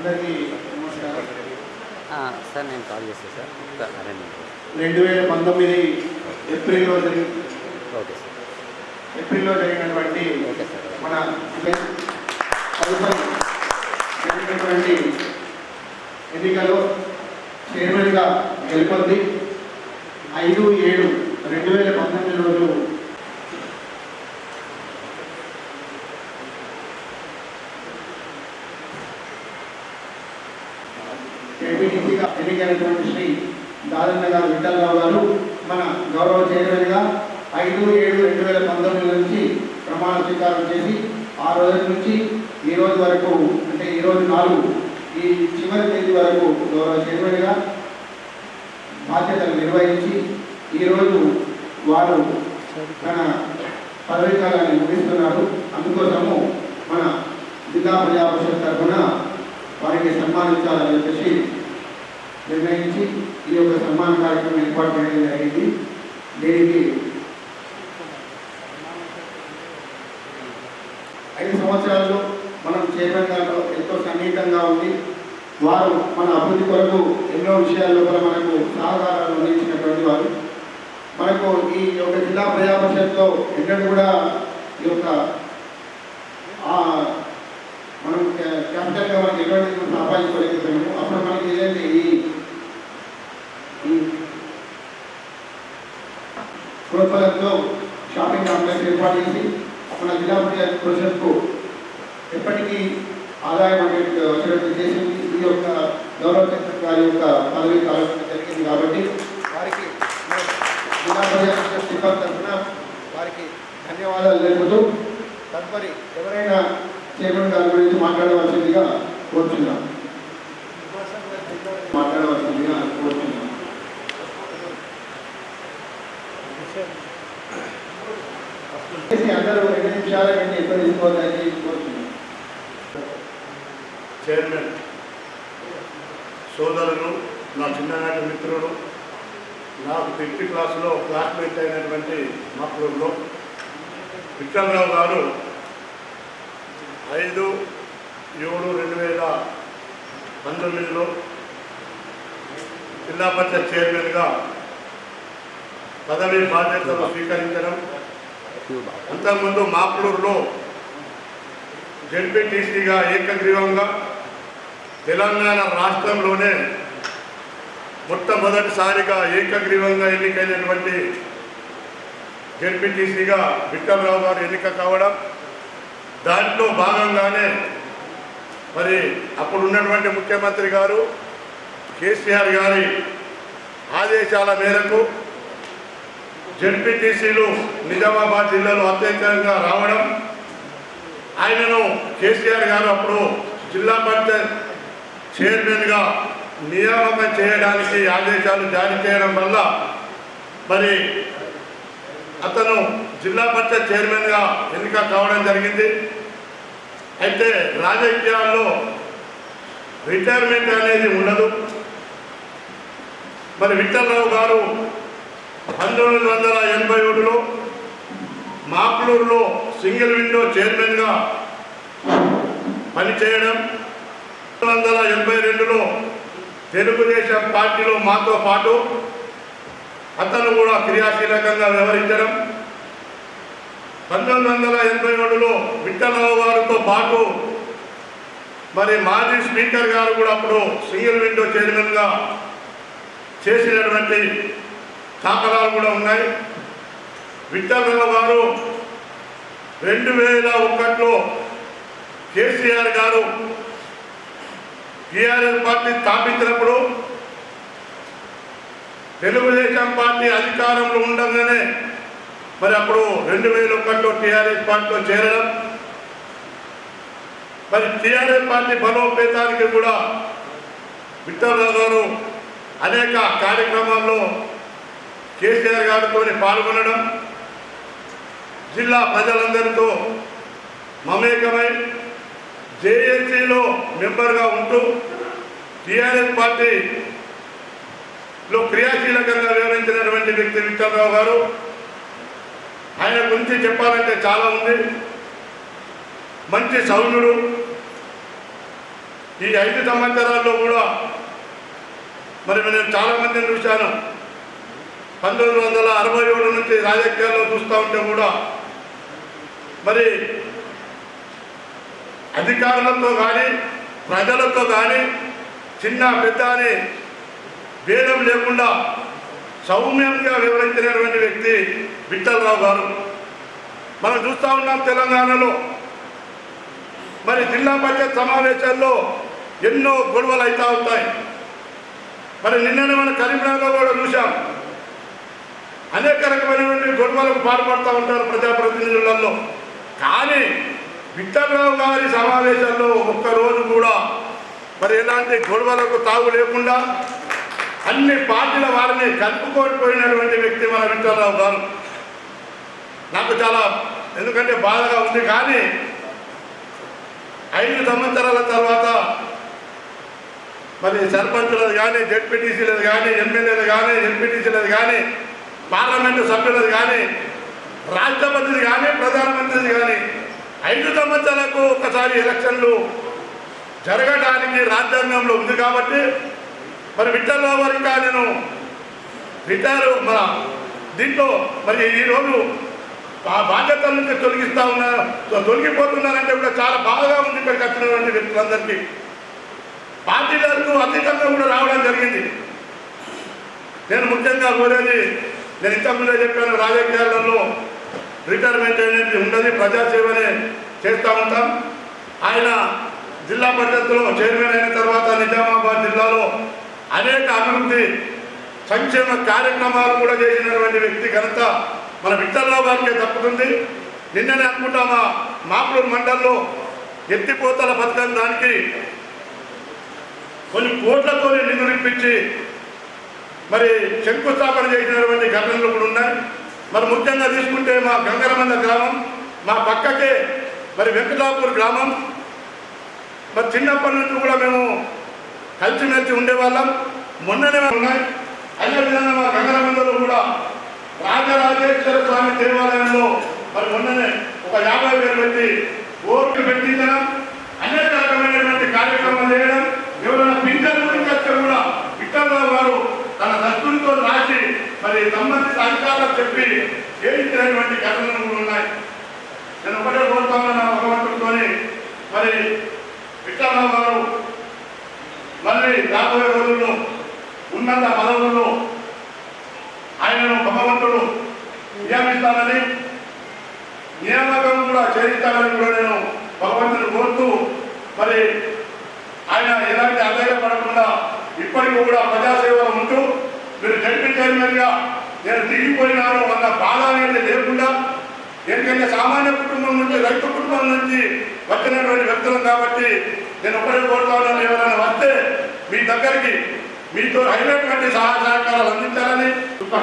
అందరికీ నమస్కారం సార్. నేను కాల్ చేస్తాను సార్. 2019 ఏప్రిల్లో ఓకే సార్. ఏప్రిల్లో జరిగినటువంటి ఓకే సార్. మన తదుపరి జరిగినటువంటి ఎన్నికలో చైర్మన్గా గెలుపొంది 5/7/2019 రోజు ఎంపీటీసీగా ఎన్నికైనటువంటి శ్రీ దాదన్న గారు విఠలరావు గారు మన గౌరవ చైర్మన్గా 5/7/2019 నుంచి ప్రమాణ స్వీకారం చేసి ఆ రోజు నుంచి ఈ రోజు వరకు, అంటే ఈరోజు 4 ఈ చివరి తేదీ వరకు గౌరవ చైర్మన్గా బాధ్యతలు నిర్వహించి ఈరోజు వారు తన పదవీ కాలాన్ని ముగిస్తున్నారు. అందుకోసము మన జిల్లా ప్రజా పరిషత్ తరఫున వారికి సన్మానించాలని చెప్పేసి నిర్ణయించి ఈ యొక్క సన్మాన కార్యక్రమం ఏర్పాటు చేయడం జరిగింది. దీనికి 5 సంవత్సరాల్లో మనం చైర్మన్ గారు ఎంతో సన్నిహితంగా ఉంది. వారు మన అభివృద్ధి కొరకు ఎన్నో విషయాల్లో కూడా మనకు సహకారాలు అందించినటువంటి వారు. మనకు ఈ యొక్క జిల్లా ప్రజా పరిషత్లో ఎన్నడూ కూడా ఈ యొక్క మనం క్యాపిటల్గా మనకి ఎటువంటి సంపాదించుకోలేకపోయాము. అప్పుడు మనకి ఏదైతే ఈ ప్రోత్సాహంతో షాపింగ్ కాంప్లెక్స్ ఏర్పాటు చేసి మన జిల్లా పరిషత్కు ఎప్పటికీ ఆదాయం అనేది వచ్చినట్టు చేసింది. ఈ యొక్క గౌరవ చక్ర గారి యొక్క పదవి కాలం జరిగింది. కాబట్టి వారికి జిల్లా ప్రజా పరిషత్ సిబ్బంది తరఫున వారికి ధన్యవాదాలు తెలుపుతూ తదుపరి ఎవరైనా చైర్మన్ గారి గురించి మాట్లాడవలసిందిగా కోరుతున్నాం. అందరూ 2 నిమిషాల కంటే ఎక్కువ తీసుకోవాలని కోరుతున్నాం. చైర్మన్ సోదరులు, నా చిన్ననాటి మిత్రులు, నాకు 5th క్లాసులో క్లాస్మేట్ అయినటువంటి మాకులో విఠలరావు గారు 5/7/2019లో జిల్లా పరిషత్ చైర్మన్గా పదవి బాధ్యతలు స్వీకరించడం, అంతకుముందు మాప్లూరులో జెడ్పీటీసీగా ఏకగ్రీవంగా తెలంగాణ రాష్ట్రంలోనే మొట్టమొదటిసారిగా ఏకగ్రీవంగా ఎన్నికైనటువంటి జెడ్పీటీసీగా విఠలరావు గారు ఎన్నిక కావడం, దాంట్లో భాగంగానే మరి అప్పుడు ఉన్నటువంటి ముఖ్యమంత్రి గారు కేసీఆర్ గారి ఆదేశాల మేరకు జెడ్పీటీసీలు నిజామాబాద్ జిల్లాలో అత్యధికంగా రావడం, ఆయనను కేసీఆర్ గారు అప్పుడు జిల్లా పరిషత్ చైర్మన్గా నియామకం చేయడానికి ఆదేశాలు జారీ చేయడం వల్ల మరి అతను జిల్లా పరిషత్ చైర్మన్గా ఎన్నిక కావడం జరిగింది. అయితే రాజకీయాల్లో రిటైర్మెంట్ అనేది ఉండదు. మరి విఠలరావు గారు 1987లో మాప్లూరులో సింగిల్ విండో చైర్మన్గా పనిచేయడం, 1982లో తెలుగుదేశం పార్టీలో మాతో పాటు అతను కూడా క్రియాశీలకంగా వ్యవహరించడం, 1987లో విఠలరావు గారితో పాటు మరి మాజీ స్పీకర్ గారు కూడా అప్పుడు సింగిల్ విండో చైర్మన్గా చేసినటువంటి దాఖలాలు కూడా ఉన్నాయి. విఠలరావు గారు 2001లో కేసీఆర్ గారు టీఆర్ఎస్ పార్టీ స్థాపించినప్పుడు తెలుగుదేశం పార్టీ అధికారంలో ఉండగానే మరి అప్పుడు 2001లో టీఆర్ఎస్ పార్టీలో చేరడం, మరి టీఆర్ఎస్ పార్టీ బలోపేతానికి కూడా విఠలరావు గారు అనేక కార్యక్రమాల్లో కేసీఆర్ గారితో పాల్గొనడం, జిల్లా ప్రజలందరితో మమేకమై జేఏసీలో మెంబర్గా ఉంటూ టీఆర్ఎస్ పార్టీలో క్రియాశీలకంగా వివరించినటువంటి వ్యక్తి విఠలరావు గారు. ఆయన గురించి చెప్పాలంటే చాలా ఉంది. మంచి సౌమ్యుడు. ఈ 5 సంవత్సరాల్లో కూడా మరి నేను చాలామందిని చూశాను. 1967 నుంచి రాజకీయాల్లో చూస్తూ ఉంటే కూడా మరి అధికారులతో కానీ ప్రజలతో కానీ చిన్న పెద్ద అని భేదం లేకుండా సౌమ్యంగా వివరించినటువంటి వ్యక్తి విఠలరావు గారు. మనం చూస్తూ ఉన్నాం తెలంగాణలో మరి జిల్లా పరిషత్ సమావేశాల్లో ఎన్నో గొడవలు అవుతూ ఉంటాయి. మరి నిన్ననే మనం కరీంనగర్లో కూడా చూసాం. అనేక రకమైనటువంటి గొడవలకు పాల్పడుతూ ఉంటారు ప్రజాప్రతినిధులలో. కానీ విఠలరావు గారి సమావేశాల్లో ఒక్కరోజు కూడా మరి ఎలాంటి గొడవలకు తావు లేకుండా అన్ని పార్టీల వారిని కలుపుకోడిపోయినటువంటి వ్యక్తి మన విఠలరావు గారు. నాకు చాలా ఎందుకంటే బాధగా ఉంది. కానీ 5 సంవత్సరాల తర్వాత మరి సర్పంచులది కానీ, జెడ్పీటీసీలది కానీ, ఎమ్మెల్యేలు కానీ, ఎంపీటీసీలది కానీ, పార్లమెంటు సభ్యులది కానీ, రాష్ట్రపతిది కానీ, ప్రధానమంత్రిది కానీ 5 సంవత్సరాలకు ఒకసారి ఎలక్షన్లు జరగడానికి రాజ్యాంగంలో ఉంది. కాబట్టి మరి విఠలరావు గారు ఇంకా నేను రిటైర్ మన దీంట్లో మరి ఈరోజు ఆ బాధ్యతల నుంచి తొలగిపోతున్నారంటే కూడా చాలా బాధగా ఉంది. ఇక్కడికి వచ్చినటువంటి వ్యక్తులందరికీ పార్టీలకు అతీతంగా కూడా రావడం జరిగింది. నేను ముఖ్యంగా కోరేది, నేను ఇంతకుముందే చెప్పాను, రాజకీయాలలో రిటైర్మెంట్ అనేది ఉండదు, ప్రజాసేవనే చేస్తూ ఉంటాం. ఆయన జిల్లా పరిషత్తులో చైర్మన్ అయిన తర్వాత నిజామాబాద్ జిల్లాలో అనేక అభివృద్ధి సంక్షేమ కార్యక్రమాలు కూడా చేసినటువంటి వ్యక్తి ఘనత మన విఠలరావు గారికే తప్పుతుంది. నిన్ననే అనుకుంటా మా మాపులూరు మండలంలో ఎత్తిపోతల పథకం దానికి కొన్ని కోట్లతో నిధులిప్పించి మరి శంకుస్థాపన చేసినటువంటి ఘటనలు కూడా ఉన్నాయి. మరి ముఖ్యంగా తీసుకుంటే మా గంగరమంద గ్రామం, మా పక్కకే మరి వెంకటాపూర్ గ్రామం, మరి చిన్నప్పటి నుంచి కూడా మేము కలిసిమెలిసి ఉండేవాళ్ళం. మొన్ననే ఉన్నాయి. అదేవిధంగా మా గంగరమందలో కూడా రాజరాజేశ్వర స్వామి దేవాలయంలో మరి మొన్ననే ఒక 50,000 పెట్టి ఓట్లు పెట్టించడం, అనేక రకమైనటువంటి కార్యక్రమాలు చేయడం, ఎవరైనా పింఛన్ గురించి వస్తే కూడా విఠలరావు గారు తన దస్తులతో రాసి మరి సంబంధిత అధికారులకు చెప్పి చేయించినటువంటి ఘటనలు కూడా ఉన్నాయి. నేను ఒకటే కోరుతాను నా భగవంతుడితో మరి విఠలరావు గారు మళ్ళీ రాబోయే రోజుల్లో ఉన్నత పదవుల్లో ఆయనను భగవంతుడు నియమిస్తానని, నియామకం కూడా చేయిస్తానని కూడా నేను భగవంతుని కోరుతూ మరి ఆయన ఎలాంటి అధైర్యపడకుండా ఇప్పటికీ కూడా ప్రజాసేవలో ఉంటూ మీరు జడ్పీ చైర్మన్గా నేను దిగిపోయినాను అన్న బాధ అనేది లేకుండా, ఎందుకంటే సామాన్య కుటుంబం నుంచి, రైతు కుటుంబం నుంచి వచ్చినటువంటి వ్యక్తులు కాబట్టి నేను ఒకటే కోరుతాను, ఎవరైనా వస్తే మీ దగ్గరికి మీతో అయినటువంటి సహాయ సహకారాలు అందించాలని,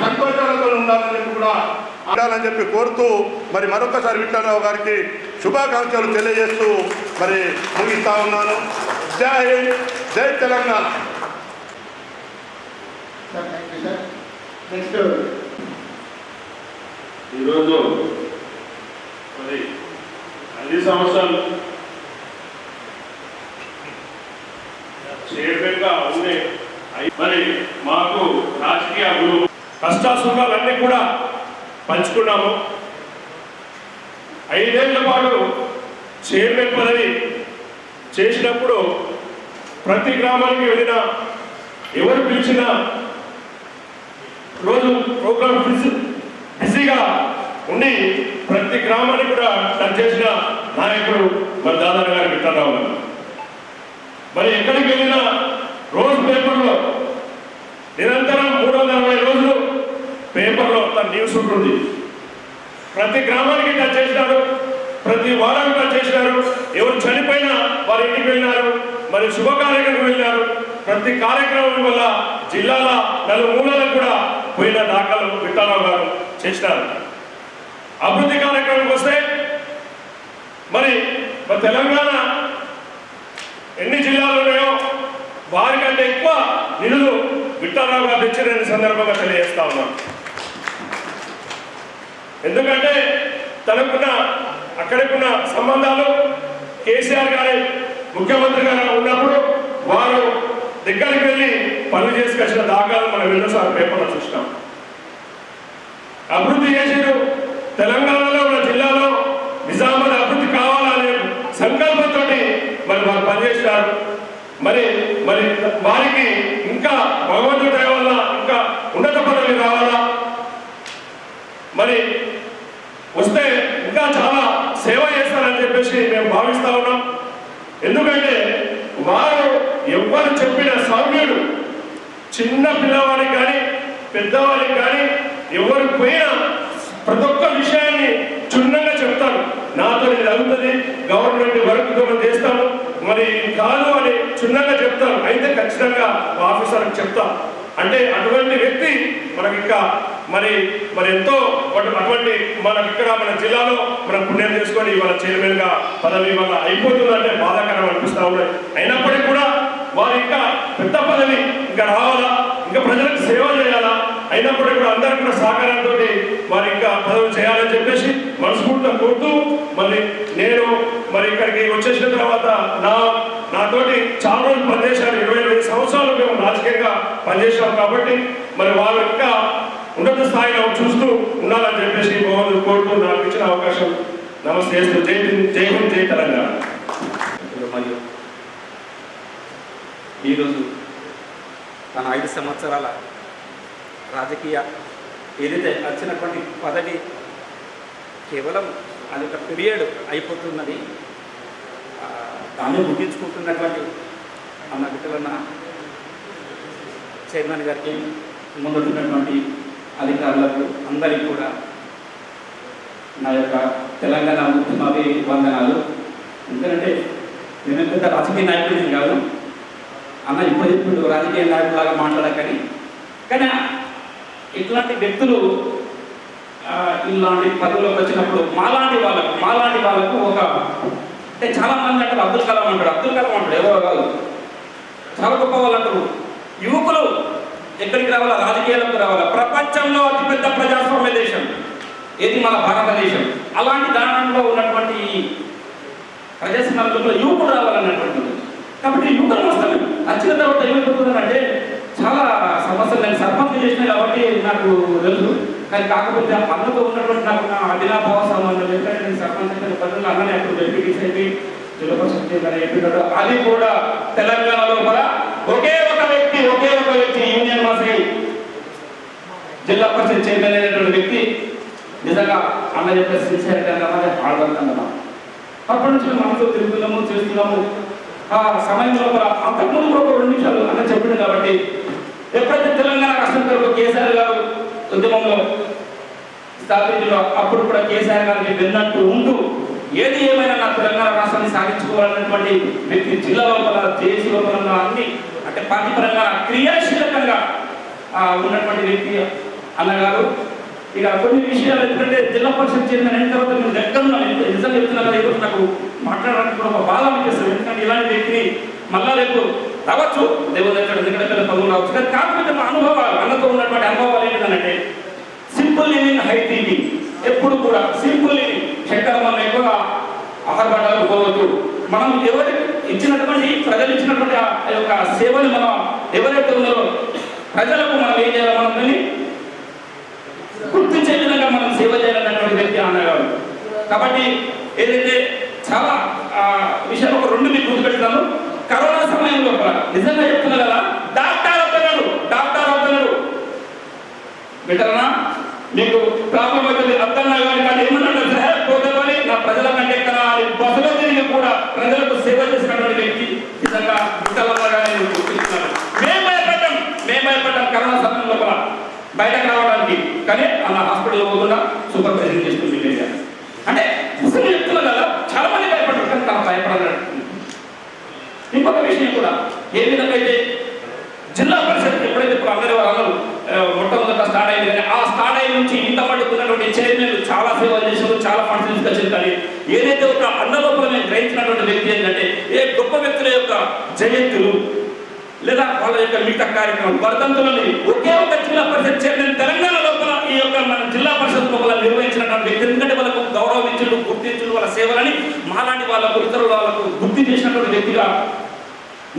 సంతోషాలతో ఉండాలని కూడా ఉండాలని చెప్పి కోరుతూ మరి మరొకసారి విఠలరావు గారికి శుభాకాంక్షలు తెలియజేస్తూ మరి ముగిస్తా ఉన్నాను. జై హింద్, జై తెలంగాణ. నెక్స్ట్ ఈరోజు మరి 5 సంవత్సరాలు చైర్మన్గా ఉండే మరి మాకు రాజకీయ గురువు కష్టాసుఖాలన్నీ కూడా పంచుకున్నాము. 5 ఏళ్ల పాటు చైర్మన్ పదవి చేసినప్పుడు ప్రతి గ్రామానికి వెళ్ళినా, ఎవరు పిలిచినా రోజు ప్రోగ్రామ్ బిజీగా ఉండి ప్రతి గ్రామానికి కూడా టచ్ చేసిన నాయకుడు మరి దాదాపు గారు విఠలరావు గారు. మరి ఎక్కడికి వెళ్ళినా రోజు పేపర్లో నిరంతరం 360 రోజులు పేపర్లో తన న్యూస్ ఉంటుంది. ప్రతి గ్రామానికి టచ్ చేసినారు, ప్రతి వారానికి టచ్ చేసినారు. ఎవరు చనిపోయినా వారి ఇంటికి వెళ్ళినారు, మరి శుభకార్యక్రమం వెళ్ళినారు. ప్రతి కార్యక్రమం వల్ల జిల్లాల నలుమూలలకు కూడా పోయిన దాఖలు విఠలరావు గారు చేసినారు. అభివృద్ధి కార్యక్రమానికి వస్తే మరి తెలంగాణ ఎన్ని జిల్లాలు ఉన్నాయో వారికంటే ఎక్కువ నిధులు విఠలరావు గారు తెచ్చిన సందర్భంగా తెలియజేస్తా ఉన్నాను. ఎందుకంటే తనకున్న అక్కడికున్న సంబంధాలు కేసీఆర్ గారి ముఖ్యమంత్రిగా ఉన్నప్పుడు వారు దగ్గరికి వెళ్ళి పనులు చేసుకొచ్చిన దాఖలు మనం ఎన్నోసార్లు పేపర్లో చూసినాం. అభివృద్ధి చేసారు. తెలంగాణలో ఉన్న జిల్లాలో నిజామాబాద్ అభివృద్ధి కావాలనే సంకల్పంతో మరి వారు పనిచేసినారు. మరి మరి వారికి ఇంకా భగవంతుడి దయ వల్ల ఇంకా ఉన్నత పదవి రావాలా, మరి వస్తే ఇంకా చాలా సేవ చేస్తారని చెప్పేసి మేము భావిస్తా ఉన్నాం. ఎందుకంటే వారు ఎవరు చెప్పిన సౌమ్యుడు, చిన్న పిల్లవాడికి కానీ పెద్దవాడికి కానీ ఎవరు పోయినా ప్రతి ఒక్క విషయాన్ని క్షుణ్ణంగా చెప్తారు. నాతో ఇది అవుతుంది, గవర్నమెంట్ వర్క్తో చేస్తాము, మరి కాదు అని క్షుణ్ణంగా చెప్తారు. అయితే ఖచ్చితంగా ఆఫీసర్కి చెప్తాం. అంటే అటువంటి వ్యక్తి మనకి ఇంకా మరి మరి ఎంతో అటువంటి మనకి ఇక్కడ మన జిల్లాలో మనం పుణ్యం చేసుకొని ఇవాళ చైర్మన్గా పదవి వల్ల అయిపోతుందంటే బాధాకరం అనిపిస్తూ ఉన్నాయి. అయినప్పటికీ కూడా వారు ఇంకా పెద్ద పదవి ఇంకా రావాలా, ఇంకా ప్రజలకు సేవ చేయాలా, అయినప్పటికీ కూడా అందరూ కూడా సహకారంతో వారు ఇంకా పదవి చేయాలని చెప్పేసి మనస్ఫూర్తిగా కోరుతూ, మరి నేను మరి ఇక్కడికి వచ్చేసిన తర్వాత నాతోటి చాలా రోజులు పనిచేశారు. 25 సంవత్సరాలు మేము రాజకీయంగా పనిచేసాం కాబట్టి మరి వారు ఇంకా ఉన్నత స్థాయిలో చూస్తూ ఉండాలని చెప్పేసి భగవంతుడు కోరుతూ నాకు ఇచ్చిన అవకాశం నమస్తే చేస్తూ జై హింద్ జై తెలంగాణ. మరియు ఈరోజు తన 5 సంవత్సరాల రాజకీయ ఏదైతే వచ్చినటువంటి పదవి కేవలం అది ఒక పీరియడ్ అయిపోతున్నది, దాన్ని ముగించుకుంటున్నటువంటి అన్న విఠలన్న చైర్మన్ గారికి, ముందున్నటువంటి అధికారులకు అందరికీ కూడా నా యొక్క తెలంగాణ ఉద్యమాభి వందనాలు. ఎందుకంటే నేను పెద్ద రాజకీయ నాయకుడిని కాదు అన్న, ఇప్పుడు రాజకీయ నాయకులాగా మాట్లాడకని, కానీ ఇట్లాంటి వ్యక్తులు ఇలాంటి పదవులకు వచ్చినప్పుడు మాలాంటి వాళ్ళకు ఒక అంటే చాలా మంది అంటారు అబ్దుల్ కలాం అంటాడు ఎవరో కాదు, చాలా గొప్ప వాళ్ళు అంటారు. యువకులు ఎక్కడికి రావాలా? రాజకీయాలకు రావాలా? ప్రపంచంలో అతిపెద్ద ప్రజాస్వామ్య దేశం ఏది మన భారతదేశం. అలాంటి దానంలో ఉన్నటువంటి ప్రజాస్వామ్యంలో యువకుడు రావాలన్నటువంటిది. కాబట్టి యువకులు వస్తాను వచ్చిన తర్వాత ఏమైపోతుందంటే చాలా సమస్యలు నేను సర్పంచ్ చేసిన కాబట్టి నాకు తెలుసు. కానీ కాకపోతే అన్నతో ఉన్నటువంటి నాకు నా అభినాభావ సంబంధం ఎందుకంటే నేను సర్పంచ్ అయితే పద్ధతులు అన్ననే అప్పుడు ఎంపీటీసీ అయిపోయి జిల్లా పరిషత్ ఎంపీడాడు. అది కూడా తెలంగాణలో కూడా ఒకే ఒక వ్యక్తి యూనియన్ మాసి జిల్లా పరిషత్ చైర్మన్ అయినటువంటి వ్యక్తి నిజంగా అన్న చెప్పే సిన్సియారిటీ అన్నమాట హార్డ్ వర్క్ అన్నమాట. అప్పటి నుంచి మనతో తిరుగుతున్నాము చేస్తున్నాము. ఆ సమయంలో కూడా అంతకుముందు కూడా ఒక 2 నిమిషాలు అన్న చెప్పింది కాబట్టి ఎప్పుడైతే తెలంగాణ రాష్ట్రం కొరకు కేసీఆర్ గారు ఉద్యమంలో స్థాపించలో అప్పుడు కూడా కేసీఆర్ గారికి వెన్నట్టు ఉంటూ ఏది ఏమైనా నా తెలంగాణ రాష్ట్రాన్ని సాధించుకోవాలన్నటువంటి వ్యక్తి జిల్లా లోపల దేశ లోపల అన్ని అంటే పార్టీ పరంగా క్రియాశీలకంగా ఉన్నటువంటి వ్యక్తి అన్నగారు. ఇక కొన్ని విషయాలు ఎందుకంటే జిల్లా పరిషత్ చైర్మన్ అయిన తర్వాత నేను దగ్గర నిజంగా చెప్తున్నా కదా, ఈరోజు నాకు మాట్లాడడానికి కూడా ఒక బాధ అనిపిస్తుంది. ఎందుకంటే ఇలాంటి వ్యక్తిని మళ్ళా రేపు రావచ్చు, దేవుడు దగ్గర పెద్ద పనులు రావచ్చు. కానీ కాకపోతే మా అనుభవాలు అన్నతో ఉన్నటువంటి అనుభవాలు ఏంటంటే సింపుల్ లివింగ్, హై థింకింగ్, ఎప్పుడు కూడా సింపుల్ లివింగ్. చక్కెర మనం ఎక్కువగా ఆహారపడాలకు పోవద్దు. మనం ఎవరు ఇచ్చినటువంటి ప్రజలు ఇచ్చినటువంటి ఆ యొక్క సేవలు మనం ఎవరైతే ఉన్నారో ప్రజలకు మనం ఏం చేయాలి, మనం దాన్ని గుర్తించే విధంగా మనం సేవ చేయాలన్నటువంటి వ్యక్తి అన్నగారు. కాబట్టి ఏదైతే చాలా విషయాలు ఒక 2 మీకు గుర్తుపెడతాను. కరోనా సమయంలో కూడా నిజంగా చెప్తున్నా కదా, డాక్టర్ అవుతున్నాడు బెటర్నా మీకు ప్రాబ్లం అవుతుంది అర్థం కానీ ఏమన్నాడు పోతే నా ప్రజల కంటే ఎక్కడ ప్రజలకు సేవ చేసినటువంటి వ్యక్తి నిజంగా విఠలమ్మగా నేను గుర్తిస్తున్నాను. మేము భయపడ్డాం కరోనా సమయం లోపల బయటకు రావడానికి, కానీ అన్న హాస్పిటల్లో పోకుండా సూపర్వైజర్ చేస్తుంది అంటే ముస్లిం చెప్తున్నా కదా, చాలా మంది భయపడ్డారు కానీ తన భయపడాలి. ఇంకొక విషయం కూడా, ఏ విధంగా అయితే జిల్లా పరిషత్ ఎప్పుడైతే ఇప్పుడు అందరూ వాళ్ళందరూ మొట్టమొదట స్టార్ట్ అయింది, కానీ ఆ స్టార్ట్ అయిన నుంచి ఇంత పట్టుకున్నటువంటి చైర్మన్లు చాలా సేవలు చేశారు, చాలా ఫండ్స్ తీసుకొచ్చారు. కానీ ఏదైతే ఒక అన్నలోపల మేము గ్రహించినటువంటి వ్యక్తి ఏంటంటే, ఏ గొప్ప వ్యక్తుల యొక్క జయంతులు లేదా వాళ్ళ యొక్క మిగతా కార్యక్రమం వర్ధంతులని ఒకే ఒక జిల్లా పరిషత్ చైర్మన్ తెలంగాణ లోపల ఈ యొక్క మన జిల్లా పరిషత్ లోపల నిర్వహించినటువంటి వ్యక్తి. ఎందుకంటే వాళ్ళకు గౌరవించుడు, గుర్తించుడు, వాళ్ళ సేవలని మాలాంటి వాళ్ళకు ఇతరుల వాళ్ళకు గుర్తు చేసినటువంటి వ్యక్తిగా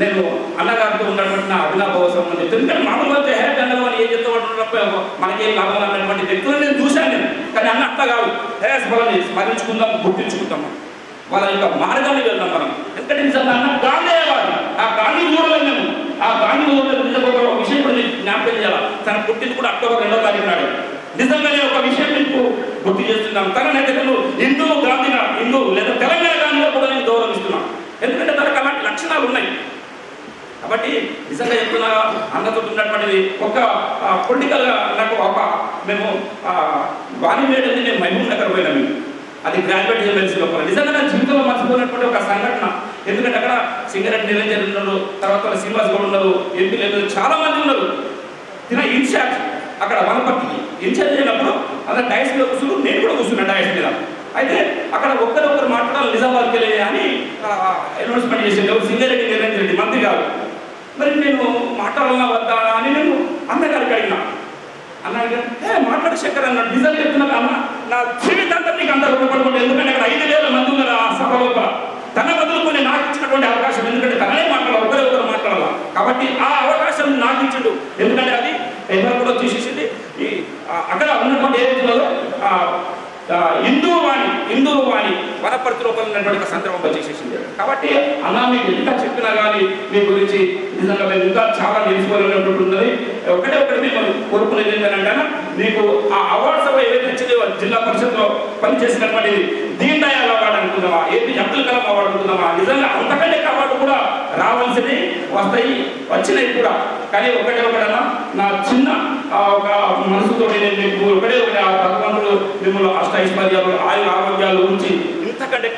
నేను అన్నగారితో ఉన్నటువంటి నా అభినవ సంబంధం చెప్తాను. ఎందుకంటే మామూలుగా హెడ్ అన్నలు అని ఏం చెప్తామంటున్నప్పుడు మనకేం లాభం అన్నటువంటి వ్యక్తులు నేను చూశాను నేను. కానీ అన్న అట్లా కాదు, హేస్ బలని స్మరించుకుందాం, గుర్తించుకుంటాం, వాళ్ళ యొక్క మార్గాన్ని వెళ్దాం మనం. ఎందుకంటే నిజంగా అన్న గాంధీవాది, ఆ గాంధీ చూడలేదు మేము. ఆ గాంధీ నిజంగా ఒక విషయం కూడా నేను జ్ఞాపకం చేయాలి. తన పుట్టింది కూడా అక్టోబర్ 2వ తారీఖు నాడు. నిజంగా నేను ఒక విషయం మీకు గుర్తు చేస్తున్నాను. తననైతే నేను హిందూ గాంధీగా, హిందూ లేదా తెలంగాణ గాంధీగా కూడా నేను గౌరవిస్తున్నాను. ఎందుకంటే తనకు అలాంటి లక్షణాలు ఉన్నాయి. కాబట్టి నిజంగా చెప్తున్నా, అన్నతో ఉన్నటువంటిది ఒక పొలిటికల్గా నాకు ఒక మేము వాణి వేయడం నేను మహబూబ్ నగర్ పోయినా మేము, అది గ్రాడ్యుయేట్ ఎమ్మెల్సీ లోపల. నిజంగా నా జీవితంలో మర్చిపోయినటువంటి ఒక సంఘటన. ఎందుకంటే అక్కడ సింగరెడ్డి నిరంజన్ ఉన్నారు, తర్వాత శ్రీనివాస్ గౌడ్ ఉన్నారు, ఎంపీలు చాలా మంది ఉన్నారు. తిన ఇన్ఛార్జ్ అక్కడ వనపర్తికి ఇన్ఛార్జ్ అయినప్పుడు అలా డైస్ మీద కూర్చున్నారు, నేను కూడా కూర్చున్నా డైస్ మీద. అయితే అక్కడ ఒక్కరొక్కరు మాట్లాడాలి నిజామాబాద్కి వెళ్ళి అని అనౌన్స్మెంట్ చేసింది సింగరెడ్డి నిరంజన్ రెడ్డి మంత్రి గారు. మరి నేను మాట్లాడాలన్నా వద్దా అని నేను అన్నగారికి అడిగినా. అన్నగారు మాట్లాడే శంకర్ అన్నాడు. నిజంగా చెప్తున్నాను అన్న, నా జీవితాంతం నీకు అంత రూపడుకుంటే, ఎందుకంటే అక్కడ 5,000 మంది ఉన్నారు ఆ సభ లోపల. తన బదులుకొని నాకు ఇచ్చినటువంటి అవకాశం, ఎందుకంటే తననే మాట్లాడాలి, ఒకరు మాట్లాడాలి. కాబట్టి ఆ అవకాశం నాకు ఇచ్చిండు. ఎందుకంటే అది ఎవరు కూడా తీసేసింది. ఈ అక్కడ ఉన్నటువంటి ఏదైతుందో హిందూ వాణి వనపర్తి లోపల ఉన్నటువంటి సందర్భంగా చేసేసింది. కాబట్టి అన్న మీకు ఎంత చెప్పినా కానీ మీ గురించి నిజంగా మేము ఇంకా చాలా నేర్చుకోవాలనేటువంటి ఉన్నది. ఒకటి మేము కోరుకునేది ఏంటంటే, మీకు ఆ అవార్డ్స్ ఏవైతే వచ్చిందో జిల్లా పరిషత్లో పనిచేసినటువంటి దీన్ దయాళ్ అవార్డు అనుకుందామా, ఏపీ అబ్దుల్ కలాం అవార్డు అనుకుందామా, నిజంగా అంతకంటే అవార్డు కూడా రావాల్సింది వస్తాయి, వచ్చినాయి కూడా. కానీ ఒకటన్నా నా చిన్న ఒక మనసుతో నేను మీకు ఒకటే ఆ భగవంతుడు మిమ్మల్ని అష్టైశ్వర్యాలు, ఆయుర ఆరోగ్యాలు ఉంచి ఇంతకంటే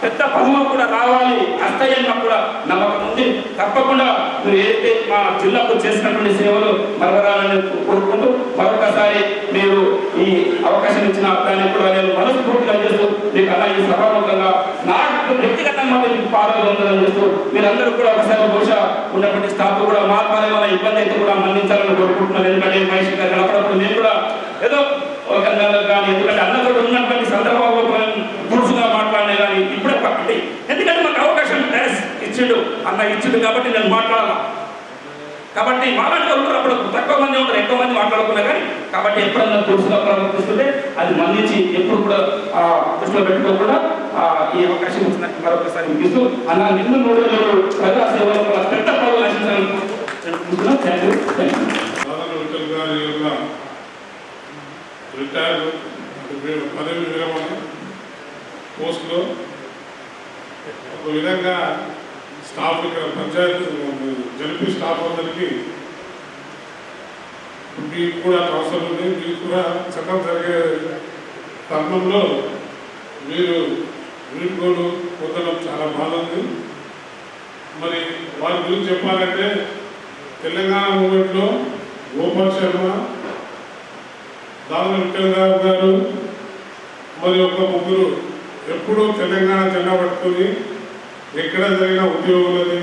పెద్ద పదవి కూడా రావాలి, అస్తయ్యన్న కూడా నమ్మకం ఉంది. తప్పకుండా మీరు ఏదైతే మా జిల్లాకు చేసినటువంటి సేవలు మరవరాలని కోరుకుంటూ మరొకసారి మీరు ఈ అవకాశం ఇచ్చిన దాన్ని కూడా నేను మనస్ఫూర్తిగా చేస్తూ మీకు అలా ఈ సభాముఖంగా నాకు వ్యక్తిగతంగా మీకు పాల్గొందని చేస్తూ మీరందరూ కూడా ఒకసారి బహుశా ఉన్నటువంటి స్టాఫ్ కూడా మా ద్వారా ఇబ్బంది అయితే కూడా మన్నించాలని కోరుకుంటున్నాను. ఎందుకంటే మహేష్ గారు అప్పుడప్పుడు నేను కూడా ఏదో ఒక నెలకు కానీ, ఎందుకంటే అన్నతో ఉన్నటువంటి సందర్భంలో పురుషుగా మాట్లాడినా కానీ ఇప్పుడే పక్కటి, ఎందుకంటే మాకు అవకాశం ఇచ్చిండు అన్న ఇచ్చిండు కాబట్టి నేను మాట్లాడాలా. కాబట్టి మాలాంటి వాళ్ళు అప్పుడు తక్కువ మంది ఉంటారు, ఎక్కువ మంది మాట్లాడుకున్నా కానీ. కాబట్టి ఎప్పుడన్నా పురుషుగా ప్రవర్తిస్తుంటే అది మన్నించి ఎప్పుడు కూడా దృష్టిలో పెట్టుకోకుండా ఈ అవకాశం ఇచ్చినట్టు మరొకసారి ముగిస్తూ అన్న నిన్ను 3 రోజులు ప్రజా సేవలో పెద్ద పదవులు ఆశించాలనుకుంటున్నాను. Thank you. రిటైర్డ్ పదవి విరమణ పోస్టులో ఒక విధంగా స్టాఫ్ ఇక్కడ పంచాయతీ జరిపి స్టాఫ్ అందరికీ మీకు కూడా అవసరం ఉంది. మీకు కూడా చట్టం జరిగే తరుణంలో మీరు వీడ్కోలు పొందడం చాలా బాగుంది. మరి వారి గురించి చెప్పాలంటే తెలంగాణ మూమెంట్లో గోపాల్ శర్మ, దాని విఠల్ గారు మరి ఒక ముగ్గురు ఎప్పుడూ తెలంగాణ జెండా పట్టుకొని ఎక్కడ జరిగిన ఉద్యోగులని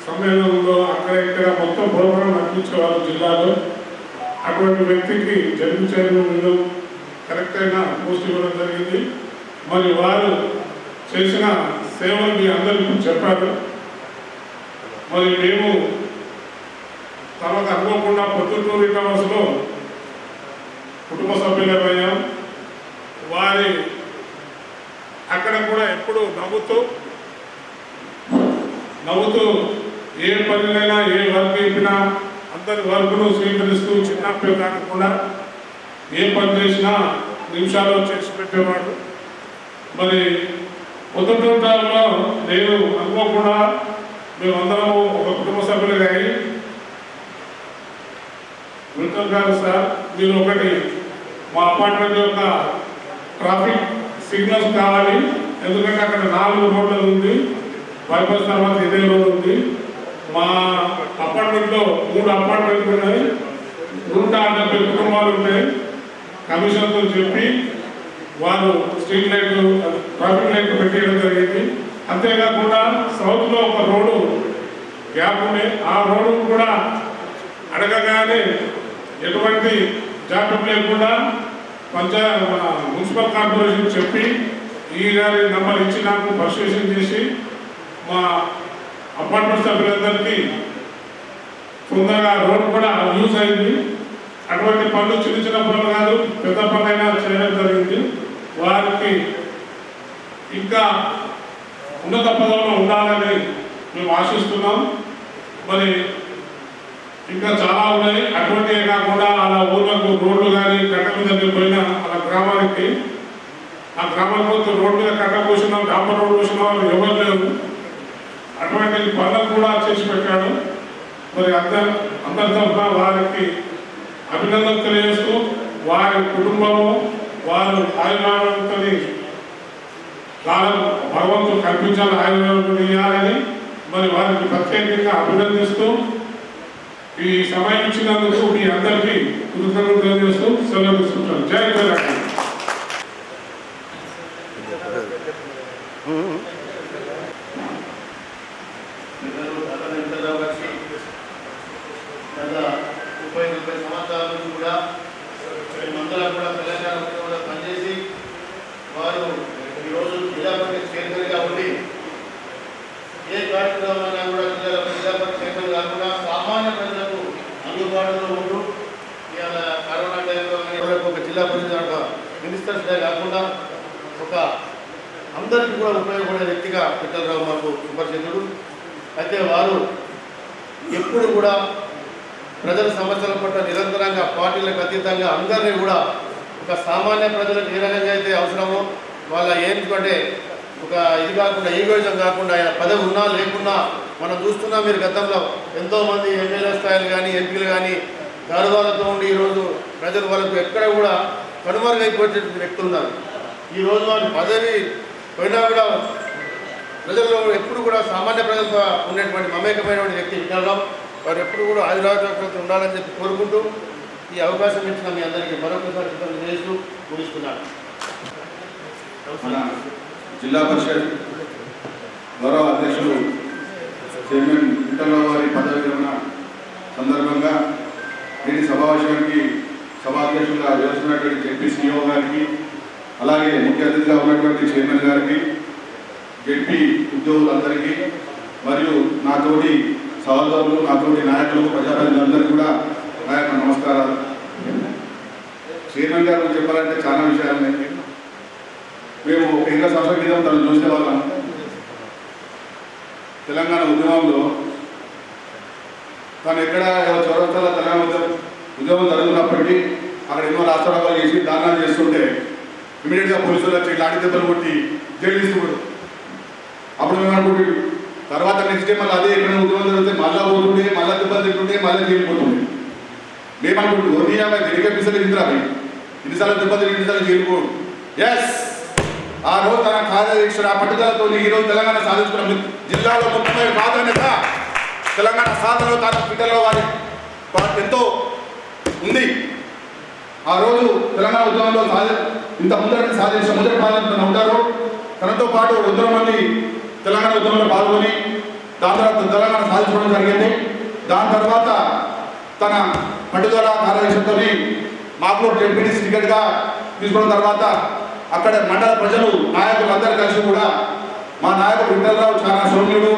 సమ్మేళనంలో అక్కడ ఇక్కడ మొత్తం ప్రోగ్రాం నడిపించేవారు జిల్లాలో. అటువంటి వ్యక్తికి జడ్పీ చైర్మన్ కరెక్ట్ అయిన పోస్ట్ ఇవ్వడం జరిగింది. మరి వారు చేసిన సేవలు మీ అందరికీ చెప్పారు. మరి మేము తర్వాత అనుకోకుండా పొద్దుటూరు టవర్స్లో కుటుంబ సభ్యులమయ్యాం. వారి అక్కడ కూడా ఎప్పుడు నవ్వుతూ ఏ పనులైనా ఏ వర్క్ చెప్పినా అందరి వర్క్ను స్వీకరిస్తూ చిన్న కాకుండా ఏ పని చేసినా నిమిషాల్లో చేసి పెట్టేవాడు. మరి పొద్దుటూరులో నేను అనుకోకుండా మేమందరం ఒక కుటుంబ సభ్యులుగా అయ్యి వింటర్ గారు సార్ మీరు ఒకటి మా అపార్ట్మెంట్ యొక్క ట్రాఫిక్ సిగ్నల్స్ కావాలి, ఎందుకంటే అక్కడ 4 రోడ్లు ఉంది, బైపాస్ తర్వాత ఇదే రోడ్ ఉంది. మా అపార్ట్మెంట్లో 3 అపార్ట్మెంట్లు ఉన్నాయి, 170 కుటుంబాలు ఉంటాయి. కమిషన్తో చెప్పి వారు స్ట్రీట్ లైట్ ట్రాఫిక్ లైట్ పెట్టేయడం జరిగింది. అంతేకాకుండా సౌత్లో ఒక రోడ్డు గ్యాప్ ఉంది, ఆ రోడ్డు కూడా అడగగానే ఎటువంటి జాగ్రత్త లేకుండా మున్సిపల్ కార్పొరేషన్ చెప్పి ఈ గారి నంబర్ ఇచ్చి నాకు పర్సువేషన్ చేసి మా అపార్ట్మెంట్ సభ్యులందరికీ తొందరగా రోడ్డు కూడా యూజ్ అయింది. అటువంటి పనులు చిన్న చిన్న పనులు కాదు, పెద్ద పనులైనా చేయడం జరిగింది. వారికి ఇంకా ఉన్నత పదవుల్లో ఉండాలని మేము ఆశిస్తున్నాం. మరి ఇంకా చాలా ఉన్నాయి. అటువంటివే కాకుండా అలా ఊర్లకు రోడ్లు కానీ కట్ట మీద పోయిన అలా గ్రామానికి ఆ గ్రామానికి రోడ్డు మీద కట్ట పోసినాం, డాంబర్ రోడ్డు పోసిన వాళ్ళు ఎవరు లేరు. అటువంటి పనులు కూడా చేసి పెట్టాడు. మరి అందరి తరఫున వారికి అభినందనలు తెలియజేస్తూ వారి కుటుంబము వారు ఆయుర్వేదంతో భగవంతుడు కల్పించాలి, ఆయుర్వేదం ఇవ్వాలని మరి వారికి ప్రత్యేకంగా అభినందిస్తూ ఈ సమయం ఇచ్చినందుకు మీ అందరికీ కృతజ్ఞతలు తెలియజేస్తూ సెలవు తీసుకుంటాను. జై తెలంగాణ. గత 30-40 సంవత్సరాల నుంచి కూడా మేమందరం కూడా తెలంగాణ ఉద్యమంలో పనిచేసి వారు ఈరోజు జిల్లా పరిషత్ చైర్మన్గా ఉండి ఏ కార్యక్రమమైనా కూడా జిల్లా పరిషత్ చైర్మన్ కాకుండా సామాన్య ప్రజలకు అందుబాటులో ఉంటూ ఇవాళ కరోనా టైంలో ఒక జిల్లా పరిషత్ మినిస్టర్స్గా కాకుండా ఒక అందరికీ కూడా ఉపయోగపడే వ్యక్తిగా విఠలరావు మాకు సుపరిచితుడు. అయితే వారు ఎప్పుడు కూడా ప్రజల సమస్యల పట్ల నిరంతరంగా పార్టీలకు అతీతంగా అందరినీ కూడా ఒక సామాన్య ప్రజలకు ఏ రకంగా అయితే అవసరమో వాళ్ళ ఏంటంటే ఒక ఇది కాకుండా ఈగోయిజం కాకుండా ఆయన పదవి ఉన్నా లేకున్నా మనం చూస్తున్నాం. మీరు గతంలో ఎంతోమంది ఎమ్మెల్యే స్థాయిలు కానీ ఎంపీలు కానీ గౌరవాలతో ఉండి ఈరోజు ప్రజలు వాళ్ళకు ఎక్కడ కూడా కనుమరుగైపోయే వ్యక్తులు ఉన్నారు. ఈరోజు వాళ్ళ పదవి పోయినా కూడా ప్రజల్లో ఎప్పుడు కూడా సామాన్య ప్రజలతో ఉండేటువంటి మమేకమైనటువంటి వ్యక్తి విఠలరావు. వారు ఎప్పుడు కూడా ఆయురారోగ్యాలతో ఉండాలని చెప్పి కోరుకుంటూ ఈ అవకాశం ఇచ్చిన మీ అందరికీ మరొకసారి కృతజ్ఞతలు చేస్తూ ముగిస్తున్నాను. మన జిల్లా పరిషత్ గౌరవ అధ్యక్షులు చైర్మన్ విఠలరావు గారి పదవి విరమణ సందర్భంగా నేటి సమావేశానికి సభాధ్యక్షులుగా వ్యవహరిస్తున్నటువంటి జెడ్పీసీఓ గారికి, అలాగే ముఖ్య అతిథిగా ఉన్నటువంటి చైర్మన్ గారికి, జెడ్పీ ఉద్యోగులందరికీ మరియు నాతోటి సహోదరులు, నాతోటి నాయకులు, ప్రజాప్రతినిధులందరికీ కూడా నా యొక్క నమస్కారాలు. చైర్మన్ గారు చెప్పాలంటే చాలా విషయాలు ఉన్నాయి. మేము 20 సంవత్సరాల క్రితం తను చూసేవాళ్ళం. తెలంగాణ ఉద్యమంలో తను ఎక్కడ చౌరస్తాలో తెలంగాణ ఉద్యమం జరుగుతున్నప్పటికీ అక్కడ ఎన్నో రాష్ట్రాలు చేసి దానాలు చేస్తుంటే ఇమీడియట్గా పోలీసులు వచ్చి లాఠీ దెబ్బలు కొట్టి జైలు తీసుకుంటారు. అప్పుడు మేము అనుకుంటే తర్వాత నెక్స్ట్ డే మళ్ళీ అదే ఎక్కడ ఉద్యమం జరిగితే మళ్ళీ పోతుండే, మళ్ళీ దెబ్బలు తింటుండే, మళ్ళీ జైలుపోతుండే. మేమనుకుంటు ఒరియాగా తిరిగే పిసలు ఇందిరా ఇన్నిసార్లు దెబ్బలు తిరిగి ఇన్నిసార్లు జైలుపోడు. ఎస్, ఆ రోజు తన కార్యదీక్ష ఆ పట్టుదలతో ఈరోజు తెలంగాణ సాధించుకున్న జిల్లాలో ముఖ్యమైన ప్రాధాన్యత తెలంగాణ సాధనలో తన పిల్లల్లో వారి ఎంతో ఉంది. ఆ రోజు తెలంగాణ ఉద్యమంలో ఇంత ముందరని సాధించిన మొదటి ప్రాధాన్యత ఉంటారు. తనతో పాటు 100 మంది తెలంగాణ ఉద్యమంలో పాల్గొని దాని తర్వాత తెలంగాణ సాధించడం జరిగింది. దాని తర్వాత తన పట్టుదల కార్యదీక్షతో మాకు జెడ్పీటీసీ టికెట్గా తీసుకోవడం తర్వాత అక్కడ మండల ప్రజలు నాయకులు అందరూ కలిసి కూడా మా నాయకుడు విఠలరావు చాలా సౌమ్యుడు,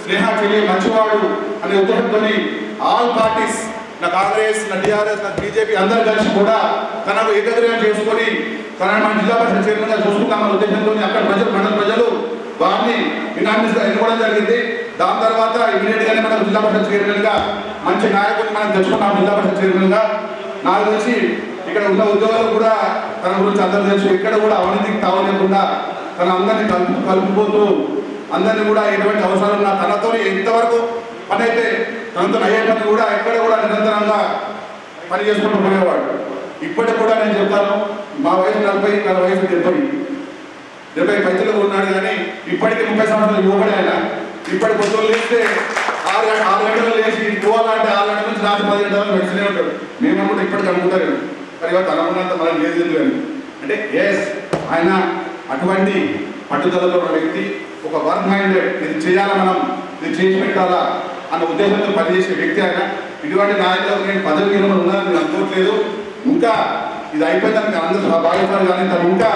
స్నేహశీలి, మంచివాడు అనే ఉద్దేశంతో ఆల్ పార్టీస్, నా కాంగ్రెస్, నా టీఆర్ఎస్, నా బీజేపీ అందరూ కలిసి కూడా తనకు ఏకగ్రీవం చేసుకొని తనని మన జిల్లా పరిషత్ చైర్మన్గా చూసుకుంటామన్న ఉద్దేశంతో అక్కడ మండల ప్రజలు వారిని యునానిమస్గా ఎన్నుకోవడం జరిగింది. దాని తర్వాత ఇమీడియట్గానే మనం జిల్లా పరిషత్ చైర్మన్గా మంచి నాయకుడిని మనం తెచ్చుకున్నాం. జిల్లా పరిషత్ చైర్మన్గా నాకు తెలిసి ఇక్కడ ఉన్న ఉద్యోగాలు కూడా తన గురించి అందరూ తెలుసు. ఎక్కడ కూడా అవినీతికి తావలేకుండా తన అందరినీ కలుపుకోతూ అందరినీ కూడా ఎటువంటి అవసరం ఉన్నా తనతో ఎంతవరకు పని అయితే తనతో అయ్యే పని కూడా ఎక్కడ కూడా నిరంతరంగా పని చేసుకుంటూ పోయేవాడు. ఇప్పటికి కూడా నేను చెప్తాను, మా వయసు 40, నా వయసు 70 పైసలు ఉన్నాడు, కానీ ఇప్పటికీ 30 సంవత్సరాలు యువకుడే ఆయన. ఇప్పటి పొద్దులు లేస్తే 6 గంటలు లేచి పోవాలంటే 6 గంటల నుంచి రాత్రి 10 గంటల నడిచినే ఉంటాడు. మేము అనుకుంటే ఇప్పటికి అనుకుంటారు కానీ ఇవాళ అనుకున్నంత మనం లేదు కానీ అంటే ఆయన అటువంటి పట్టుదలలో ఉన్న వ్యక్తి, ఒక వర్క్ మైండెడ్, ఇది చేయాలా మనం, ఇది చేసి పెట్టాలా అన్న ఉద్దేశంతో పనిచేసే వ్యక్తి ఆయన. ఇటువంటి నాయకులకు నేను పదవి ఉన్నానని నేను అనుకోవట్లేదు. ఇంకా ఇది అయిపోయిందని అందరూ భావిస్తారు, కానీ తను ఇంకా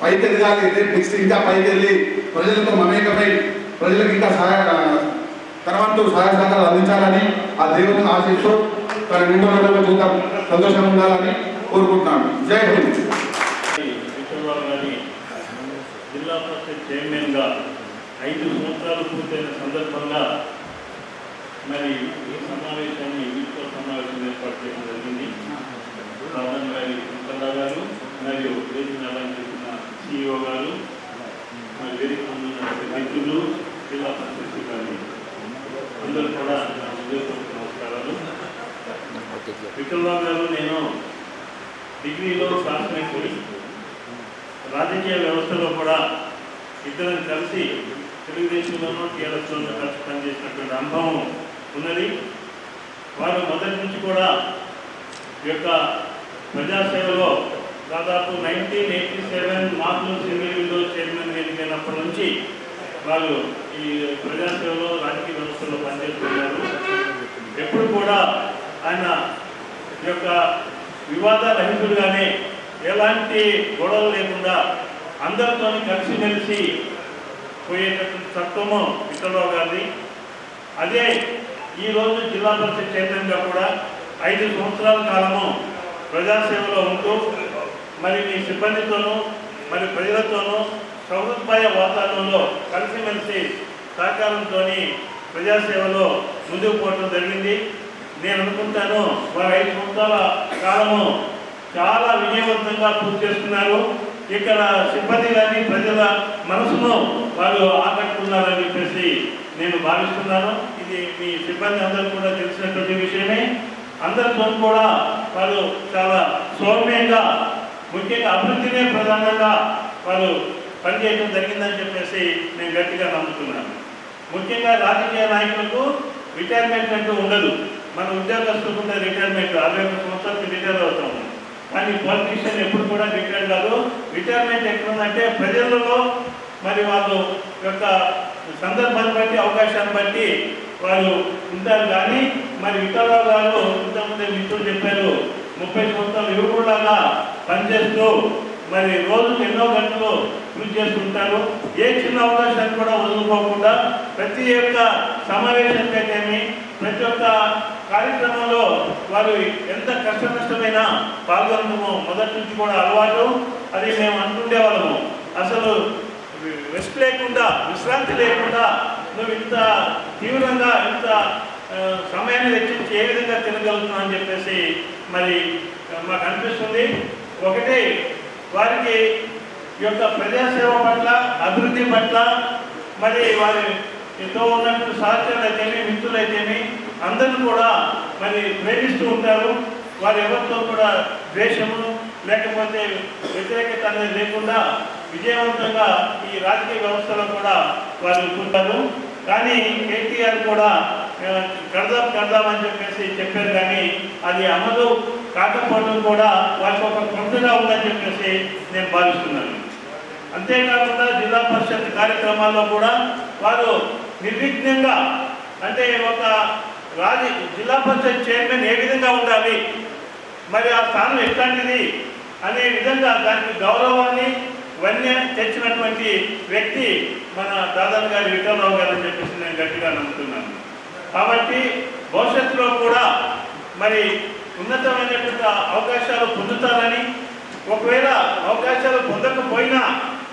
పైకి ఎదగాలి, నెక్స్ట్ ఇంకా పైకి వెళ్ళి ప్రజలతో మమేకమై ప్రజలకు ఇంకా తనవంతు సహాయ సహకారాలు అందించాలని ఆ దేవుని ఆశిస్తూ తన నిండు చూద్దాం సంతోషంగా ఉండాలని కోరుకుంటున్నాను. జై హింద్. జిల్లా పరిషత్ చైర్మన్గా 5 సంవత్సరాలు పూర్తయిన సందర్భంగా మరి ఈ సమావేశాన్ని వీటితో సమావేశం ఏర్పాటు చేయడం జరిగింది. ప్రధాని గారి సుందరరావు గారు మరియు వేదికను అలంకరించిన CEO గారు, మరి వేదిక మిత్రులు, జిల్లా పరిషత్ సిబ్బంది అందరూ కూడా నా ఉద్యోగపూర్వక నమస్కారాలు. విఠలరావు గారు, నేను డిగ్రీలో శాస్త్రజ్ఞుడి, రాజకీయ వ్యవస్థలో కూడా ఇద్దరం కలిసి తెలుగుదేశంలోనూ టీఆర్ఎస్లోనూ కలిసి పనిచేసినటువంటి అనుభవం ఉన్నది. వారు మొదటి నుంచి కూడా ఈ యొక్క ప్రజాసేవలో దాదాపు 1987 మార్పులు సింగిల్ విండో చైర్మన్ ఎన్నికైనప్పటి నుంచి వాళ్ళు ఈ ప్రజాసేవలో రాజకీయ వ్యవస్థలో పనిచేస్తున్నారు. ఎప్పుడు కూడా ఆయన ఈ యొక్క వివాద రహితుడుగానే ఎలాంటి గొడవలు లేకుండా అందరితో కలిసిమెలిసి పోయేటటువంటి తత్వము విఠలరావు గారిది. అదే ఈరోజు జిల్లా పరిషత్ చైర్మన్గా కూడా 5 సంవత్సరాల కాలము ప్రజాసేవలో ఉంటూ మరి మీ సిబ్బందితోనూ మరి ప్రజలతోనూ సౌహృదయ వాతావరణంలో కలిసిమెలిసి సహకారంతో ప్రజాసేవలో ముందుకు పోవడం జరిగింది. నేను అనుకుంటాను వారు 5 సంవత్సరాల కాలము చాలా విజయవంతంగా పూర్తి చేస్తున్నారు. ఇక్కడ సిబ్బంది కానీ ప్రజల మనసును వాళ్ళు ఆకట్టుకున్నారని చెప్పేసి నేను భావిస్తున్నాను. ఇది మీ సిబ్బంది అందరూ కూడా తెలిసినటువంటి విషయమే. అందరితో కూడా వాళ్ళు చాలా సౌమ్యంగా, ముఖ్యంగా అభివృద్ధినే ప్రధానంగా వాళ్ళు పనిచేయడం జరిగిందని చెప్పేసి నేను గట్టిగా నమ్ముతున్నాను. ముఖ్యంగా రాజకీయ నాయకులకు రిటైర్మెంట్ అంటూ ఉండదు. మన ఉద్యోగస్తులకు రిటైర్మెంట్ 61 సంవత్సరాలకి రిటైర్ అవుతాము, కానీ పొలిటీషియన్ ఎప్పుడు కూడా రిటైర్ కాదు. రిటైర్మెంట్ ఎక్కడుందంటే ప్రజలలో మరి వాళ్ళు యొక్క సందర్భాన్ని బట్టి, అవకాశాన్ని బట్టి వాళ్ళు ఉంటారు. కానీ మరి విఠలరావు గారు ఇంతకుముందే మిత్రులు చెప్పారు, 30 సంవత్సరాలు యువకుడులాగా పనిచేస్తూ మరి రోజుకు ఎన్నో గంటలు కృషి చేస్తుంటారు. ఏ చిన్న అవకాశాన్ని కూడా వదులుకోకుండా ప్రతి ఒక్క సమావేశానికైతేమి, ప్రతి ఒక్క కార్యక్రమంలో వారు ఎంత కష్ట నష్టమైనా పాల్గొనడము మొదటి నుంచి కూడా అలవాటు. అది మేము అంటుండేవాళ్ళము, అసలు రెస్ట్ లేకుండా, విశ్రాంతి లేకుండా నువ్వు ఇంత తీవ్రంగా ఇంత సమయాన్ని వెచ్చించి ఏ విధంగా తినగలుగుతున్నావు అని చెప్పేసి మరి మాకు అనిపిస్తుంది. ఒకటి, వారికి ఈ యొక్క ప్రజాసేవ పట్ల, అభివృద్ధి పట్ల, మరి వారితో ఉన్నటువంటి సహచరులు అయితేమి, మిత్రులు అయితేమి అందరూ కూడా మరి ప్రేమిస్తూ ఉంటారు. వారు ఎవరితో కూడా ద్వేషము లేకపోతే వ్యతిరేకత అనేది లేకుండా విజయవంతంగా ఈ రాజకీయ వ్యవస్థలో కూడా వారు ఉంటారు. కానీ కేటీఆర్ కూడా కడదామని చెప్పేసి చెప్పారు, కానీ అది అమలు కాకపోవడం కూడా వారికి ఒక కొంతగా ఉందని చెప్పేసి నేను భావిస్తున్నాను. అంతేకాకుండా జిల్లా పరిషత్ కార్యక్రమాల్లో కూడా వారు నిర్విఘ్నంగా, అంటే ఒక జిల్లా పరిషత్ చైర్మన్ ఏ విధంగా ఉండాలి, మరి ఆ స్థానం ఎట్లాంటిది అనే విధంగా దానికి గౌరవాన్ని వన్య తెచ్చినటువంటి వ్యక్తి మన దాదాపు గారి విఠలరావు గారు అని చెప్పేసి నేను గట్టిగా నమ్ముతున్నాను. కాబట్టి భవిష్యత్తులో కూడా మరి ఉన్నతమైనటువంటి అవకాశాలు పొందుతారని, ఒకవేళ అవకాశాలు పొందకపోయినా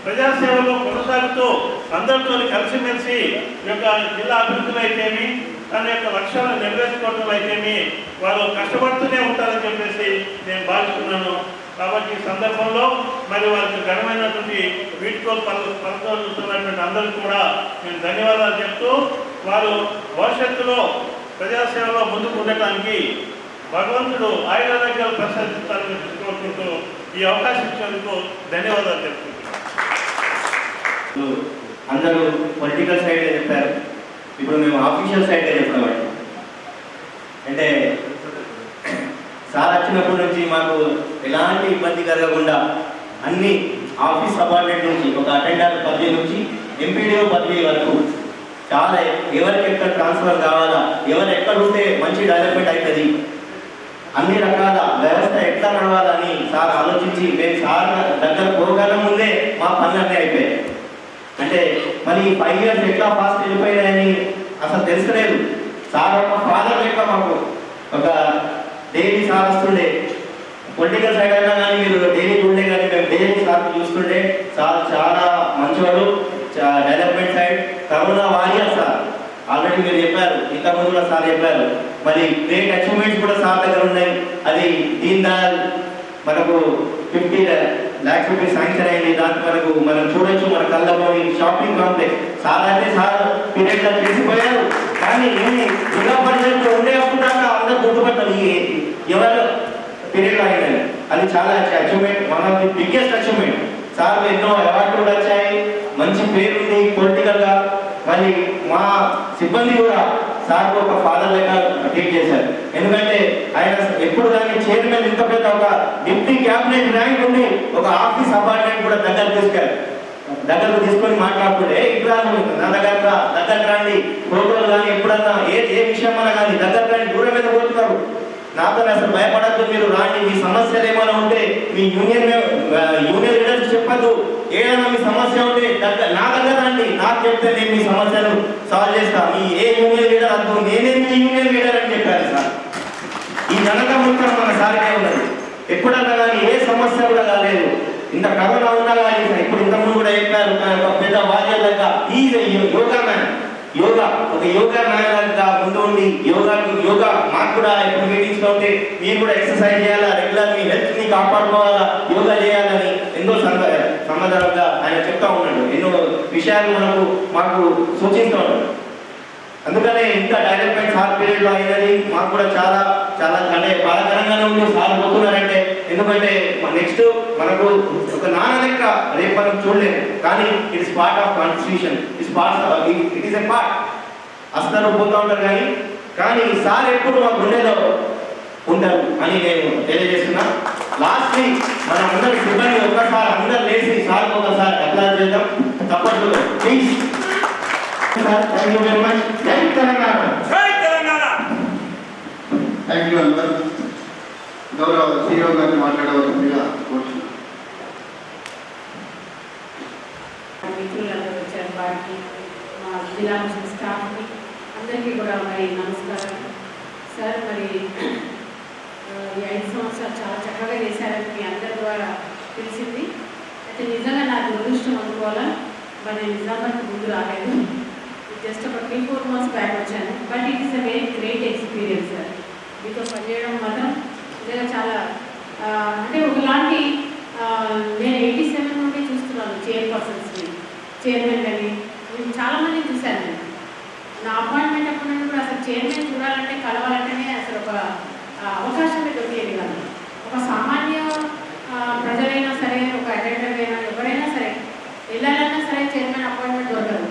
ప్రజాసేవలో కొనసాగుతూ అందరితో కలిసిమెలిసి ఈ యొక్క జిల్లా అభివృద్ధిలో అయితేమి, తన యొక్క లక్ష్యాలను నెరవేర్చుకోవడంలో అయితేమి వారు కష్టపడుతూనే ఉంటారని చెప్పేసి నేను భావిస్తున్నాను. కాబట్టి ఈ సందర్భంలో మరి వారికి ఘనమైనటువంటి వీడ్కోలు పలుకుతున్నటువంటి అందరికీ కూడా నేను ధన్యవాదాలు చెప్తూ వారు భవిష్యత్తులో ప్రజాసేవలో ముందుకు ఉండటానికి భగవంతుడు ఆయుర్వేదాలు ప్రసాదించాలని కోరుకుంటూ ఈ అవకాశం ఇచ్చినందుకు ధన్యవాదాలు చెప్తున్నాను. అందరూ పొలిటికల్ సైడే చెప్పారు, ఇప్పుడు మేము ఆఫీషియల్ సైడే చెప్తామండి. అంటే సార్ వచ్చినప్పటి నుంచి మాకు ఎలాంటి ఇబ్బంది కలగకుండా అన్ని ఆఫీస్ అపార్ట్మెంట్ నుంచి ఒక అటెండర్ పదవి నుంచి ఎంపీడీఓ పదవి వరకు చాలా ఎవరికి ఎక్కడ ట్రాన్స్ఫర్ కావాలా, ఎవరు ఎక్కడ ఉంటే మంచి డెవలప్మెంట్ అవుతుంది, అన్ని రకాల వ్యవస్థ ఎట్లా నడవాలని సార్ ఆలోచించి మేము సార్ దగ్గర పోగానే ముందే మా పనులన్నీ అయిపోయాయి. అంటే మరి 5 years ఎట్లా ఫాస్ట్ వెళ్ళిపోయినాయని అసలు తెలుసలేదు. సార్ ఒక ఫాదర్ లెక్క మాకు ఒక డైలీ సార్ వస్తుండే, పొలిటికల్ సైడ్ అయినా కానీ మీరు డైలీ చూడే కానీ మేము డైలీ సార్ చూస్తుండే. సార్ చాలా మంచివాడు, development side corona warrior sir. Already మీరు చెప్పారు, ఇంతకుముందు కూడా సార్ చెప్పారు. మరి గ్రేట్ అచీవ్మెంట్స్ కూడా సార్ దగ్గర ఉన్నాయి. అది దీన్ దయాల్ మనకు 50 lakhs రూపీస్ శాంక్షన్ అయింది. దానికి మనం చూడొచ్చు మన కళ్ళలోని షాపింగ్ కాంప్లెక్స్. సార్ అంటే సార్ పీరియడ్లో తెలిసిపోయారు, కానీ జిల్లా పరిషత్లో ఉండేటప్పుడు దాకా అందరూ గుర్తుపట్టారు ఎవరు పీరియడ్లో అయిందని. అది చాలా achievement, one of the biggest achievement. Sir ఎన్నో అవార్డులు కూడా వచ్చాయి, మంచి పేరుంది పొలిటికల్గా. మళ్ళీ మా సిబ్బంది కూడా సార్ ఒక ఫాదర్ లెక్క ట్రీట్ చేశారు. ఎందుకంటే ఆయన ఎప్పుడు కానీ చైర్మన్ ఇంత పెద్ద ఒక డిప్యూటీ క్యాబినెట్ ర్యాంక్ ఉండి ఒక ఆఫీస్ అపార్ట్మెంట్ కూడా దగ్గరకు తీసుకొని మాట్లాడుతుంటే ఇక్కడ నా దగ్గర రండి, ఫోటోలు కానీ ఎప్పుడన్నా ఏ విషయం అన్నా కానీ దగ్గర కానీ దూరం మీద పోతున్నారు. నాతో అసలు భయపడద్దు, మీరు రాండి, మీ సమస్యలు ఏమైనా ఉంటే మీ యూనియన్ లీడర్స్ చెప్పద్దు, ఏదైనా మీ సమస్య ఉంటే నా దగ్గర రండి, నాకు చెప్తే నేను మీ సమస్యను సాల్వ్ చేస్తా. మీ ఏ యూనియన్ లీడర్ అద్దు, నేనే మీ యూనియన్ లీడర్ అని చెప్పారు సార్. ఈ ఘనత మొత్తం మన సార్కే ఉన్నది. ఎప్పుడన్నా కానీ ఏ సమస్య కూడా కాలేదు. ఇంత కరోనా ఉన్నా కానీ ఇప్పుడు ఇంతకుముందు కూడా చెప్పారు, ఒక పెద్ద బాధ్యత ఈజ్ యోగా మ్యాన్, ఒక యోగా మ్యాన్ ముందు ఉండి యోగా మాకు కూడా ఇప్పుడు మీటింగ్స్ లో ఉంటే మీరు కూడా ఎక్సర్సైజ్ చేయాలా, రెగ్యులర్ మీ హెల్త్ ని కాపాడుకోవాలా, యోగా చేయాలని ఎన్నో సమాధానంగా ఆయన చెప్తా ఉన్నాడు. ఎన్నో విషయాలు మాకు సూచిస్తూ ఉన్నాడు. అందుకనే ఇంత డెవలప్మెంట్ సార్ పీరియడ్ లో అయినది మాకు కూడా చాలా చాలా అంటే బాధాకరంగానే ఉంది సార్ పోతున్నారంటే. ఎందుకంటే నెక్స్ట్ మనకు ఒక నాన్న లెక్క రేపు మనం చూడలేము, కానీ it is part of constitution, it is a part. అస్తారు పోతూ ఉంటారు కానీ సార్ ఎప్పుడు మా గుండెలో ఉంటారు అని నేను తెలియజేస్తున్నా. లాస్ట్లీ మనం అందరి సిబ్బంది ఒక్కసారి అందరు లేచి సార్ ఒకసారి అప్లాజ్ చేద్దాం తప్పట్లు please. Thank you very much. జై తెలంగాణ. థ్యాంక్ యూ అందరూ. గౌరవ సీఈఓ గారిని మాట్లాడవలసిందిగా కోరుతున్నాను. మిత్రులందరూ వచ్చారు, వారికి మా జిల్లా స్టాఫ్కి అందరికీ కూడా మరి నమస్కారం సార్. మరి ఈ 5 సంవత్సరాలు చాలా చక్కగా చేశారని మీ అందరి ద్వారా తెలిసింది. అయితే నిజంగా నా దురదృష్టం అనుకోవాలా, మరి నేను నిజామాబాద్కి ముందు రాలేదు, జస్ట్ ఒక 3-4 months బ్యాక్ వచ్చాను. But it is a very great experience sir. మీతో పనిచేయడం మాత్రం నిజంగా చాలా అంటే ఒకలాంటి నేను 87 నుండి చూస్తున్నాను చైర్పర్సన్స్ని, చైర్మన్ కానీ చాలామంది చూశాను. నేను నా అపాయింట్మెంట్ అప్పుడు నుండి కూడా అసలు చైర్మన్ చూడాలంటే కలవాలంటేనే అసలు ఒక అవకాశమే దొరికేది కాదు. ఒక సామాన్య ప్రజలైనా సరే, ఒక అటెండర్ అయినా ఎవరైనా సరే వెళ్ళాలన్నా సరే చైర్మన్ అపాయింట్మెంట్ దొరకదు.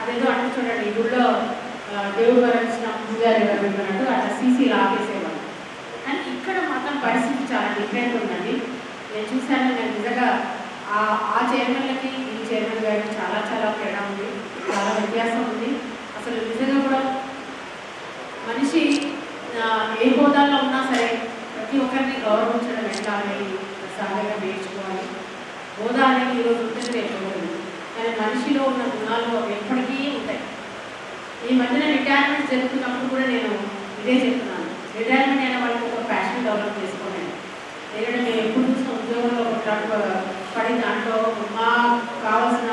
అదేదో అంటే చూడండి, ఈ ఊళ్ళో దేవుడు వరించిన పూజారి గారు అన్నట్టు అట్లా సీసీలు ఆపేసేవాళ్ళు. కానీ ఇక్కడ మాత్రం పరిస్థితి చాలా డిఫరెంట్ ఉందండి. నేను చూశాను, నేను నిజంగా ఆ చైర్మన్లకి ఈ చైర్మన్ గారికి చాలా చాలా తేడా ఉంది, చాలా వ్యత్యాసం ఉంది. అసలు నిజంగా కూడా మనిషి ఏ హోదాలో ఉన్నా సరే ప్రతి ఒక్కరిని గౌరవించడం ఎట్లా అనేది సాధారణంగా నేర్చుకోవాలి. హోదా అనేది ఈరోజు ఉంటుంది, రేపు ఉంటుంది, కానీ మనిషిలో ఉన్న గుణాలు అవి ఎప్పటికీ ఉంటాయి. ఈ మధ్యన రిటైర్మెంట్ జరుగుతున్నప్పుడు కూడా నేను ఇదే చెప్తున్నాను, రిటైర్మెంట్ అయిన వాళ్ళకి ఒక ప్యాషన్ డెవలప్ చేసుకోండి. ఎందుకంటే మేము ఎప్పుడు చూసిన ఉద్యోగంలో పడి దాంట్లో మాకు కావాల్సిన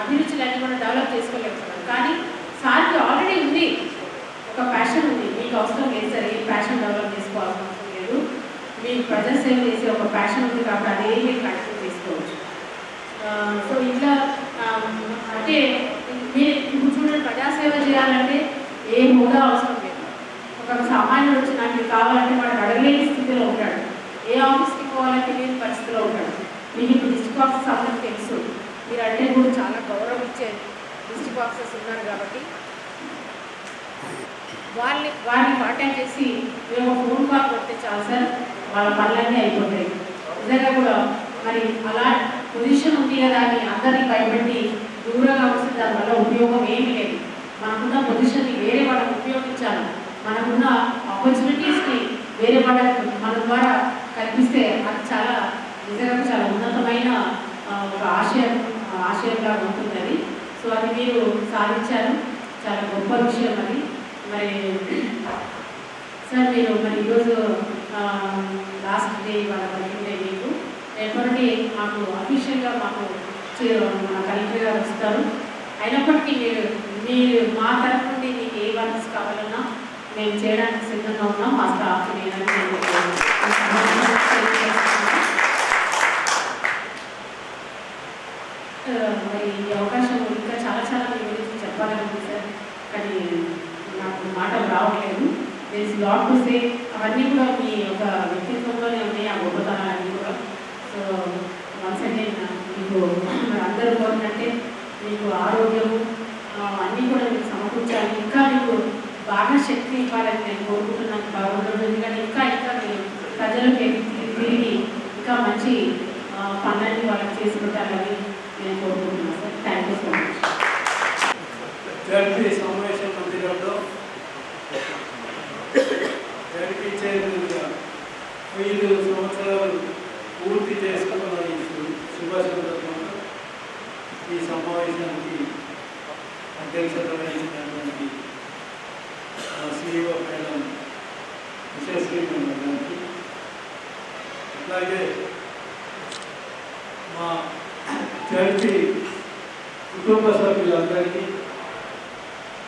అభిరుచులన్నీ కూడా డెవలప్ చేసుకోలేకపోతున్నాం. కానీ సార్కి ఆల్రెడీ ఉంది, ఒక ప్యాషన్ ఉంది, మీకు అవసరం లేదు సరే ఈ ప్యాషన్ డెవలప్ చేసుకోవాల్సిన అవసరం లేదు. మీకు ప్రజాసేవ చేసే ఒక ప్యాషన్ ఉంది కాబట్టి అదే మీరు కంటిన్యూ చేసుకోవచ్చు. సో ఇట్లా అంటే మీరు ఇప్పుడు చూడండి, ప్రజాసేవ చేయాలంటే ఏ హోదా అవసరం లేదు. ఒక సామాన్యుడు వచ్చి నాకు ఇది కావాలంటే వాడు అడగలేని స్థితిలో ఉంటాడు, ఏ ఆఫీస్కి పోవాలంటే లేని పరిస్థితిలో ఉంటాడు. మీకు ఇప్పుడు డిస్ట్రిక్ట్ ఆఫీసర్స్ అందరికీ తెలుసు, మీరు అంటే కూడా చాలా గౌరవం ఇచ్చే డిస్ట్రిక్ట్ ఆఫీసర్స్ ఉన్నారు కాబట్టి వారిని కాంటాక్ట్ చేసి మేము ఒక ఫోన్ కాల్ కొడితే చాలు సార్, వాళ్ళ పనులన్నీ అయిపోతాయి. నిజంగా కూడా మరి అలా పొజిషన్ ఉంది కదా అని అందరినీ భయపెట్టి దూరంగా వస్తే దానివల్ల ఉపయోగం ఏమీ లేదు. మనకున్న పొజిషన్ని వేరే వాళ్ళకి ఉపయోగించాలి, మనకున్న ఆపర్చునిటీస్ని వేరే వాళ్ళకి మన ద్వారా కల్పిస్తే అది చాలా నిజంగా చాలా ఉన్నతమైన ఒక ఆశయంగా ఉంటుంది అది. సో అది మీరు సాధించారు, చాలా గొప్ప విషయం అది. మరి సార్ మీరు మరి ఈరోజు లాస్ట్ డే వాళ్ళ బర్త్డే మీకు రేపటి మాకు అఫీషియల్గా మాకు మన కలెక్టర్ గారు వస్తారు. అయినప్పటికీ మీరు మా తరఫు నుండి మీకు ఏ వర్క్స్ కావాలన్నా మేము చేయడానికి సిద్ధంగా ఉన్నాం. మా స్టాఫ్ మరి ఈ అవకాశం ఇంకా చాలా చాలా మీ గురించి చెప్పాలని సార్, కానీ నాకు మాటలు రావట్లేదు. There lot to say. అవన్నీ కూడా మీ యొక్క వ్యక్తిత్వంలోనే ఉన్నాయి ఆ గొప్పతనాలన్నీ కూడా. సో వన్స్ అగైన్ మీకు అందరూ కోరినట్టే మీకు ఆరోగ్యము అన్నీ కూడా మీకు సమకూర్చాలి, ఇంకా మీకు బాగా శక్తి ఇవ్వాలని నేను కోరుకుంటున్నాను. బాగుండదు, ఎందుకంటే ఇంకా మీరు ప్రజలకు తిరిగి ఇంకా మంచి పనులన్నీ వాళ్ళకి చేసి పెట్టాలని నేను కోరుకుంటున్నాను sir. Thank you so much. ZP సమావేశ మందిరంలో జడ్పీ చైర్మన్గా 5 సంవత్సరాలు పూర్తి చేసుకున్న ఈ శుభ సందర్భంలో ఈ సమావేశానికి అధ్యక్షత వహించినటువంటి సిఇఓ మేడం విశ్వశ్రీ గారికి, అట్లాగే మా జడ్పీ కుటుంబ సభ్యులందరికీ,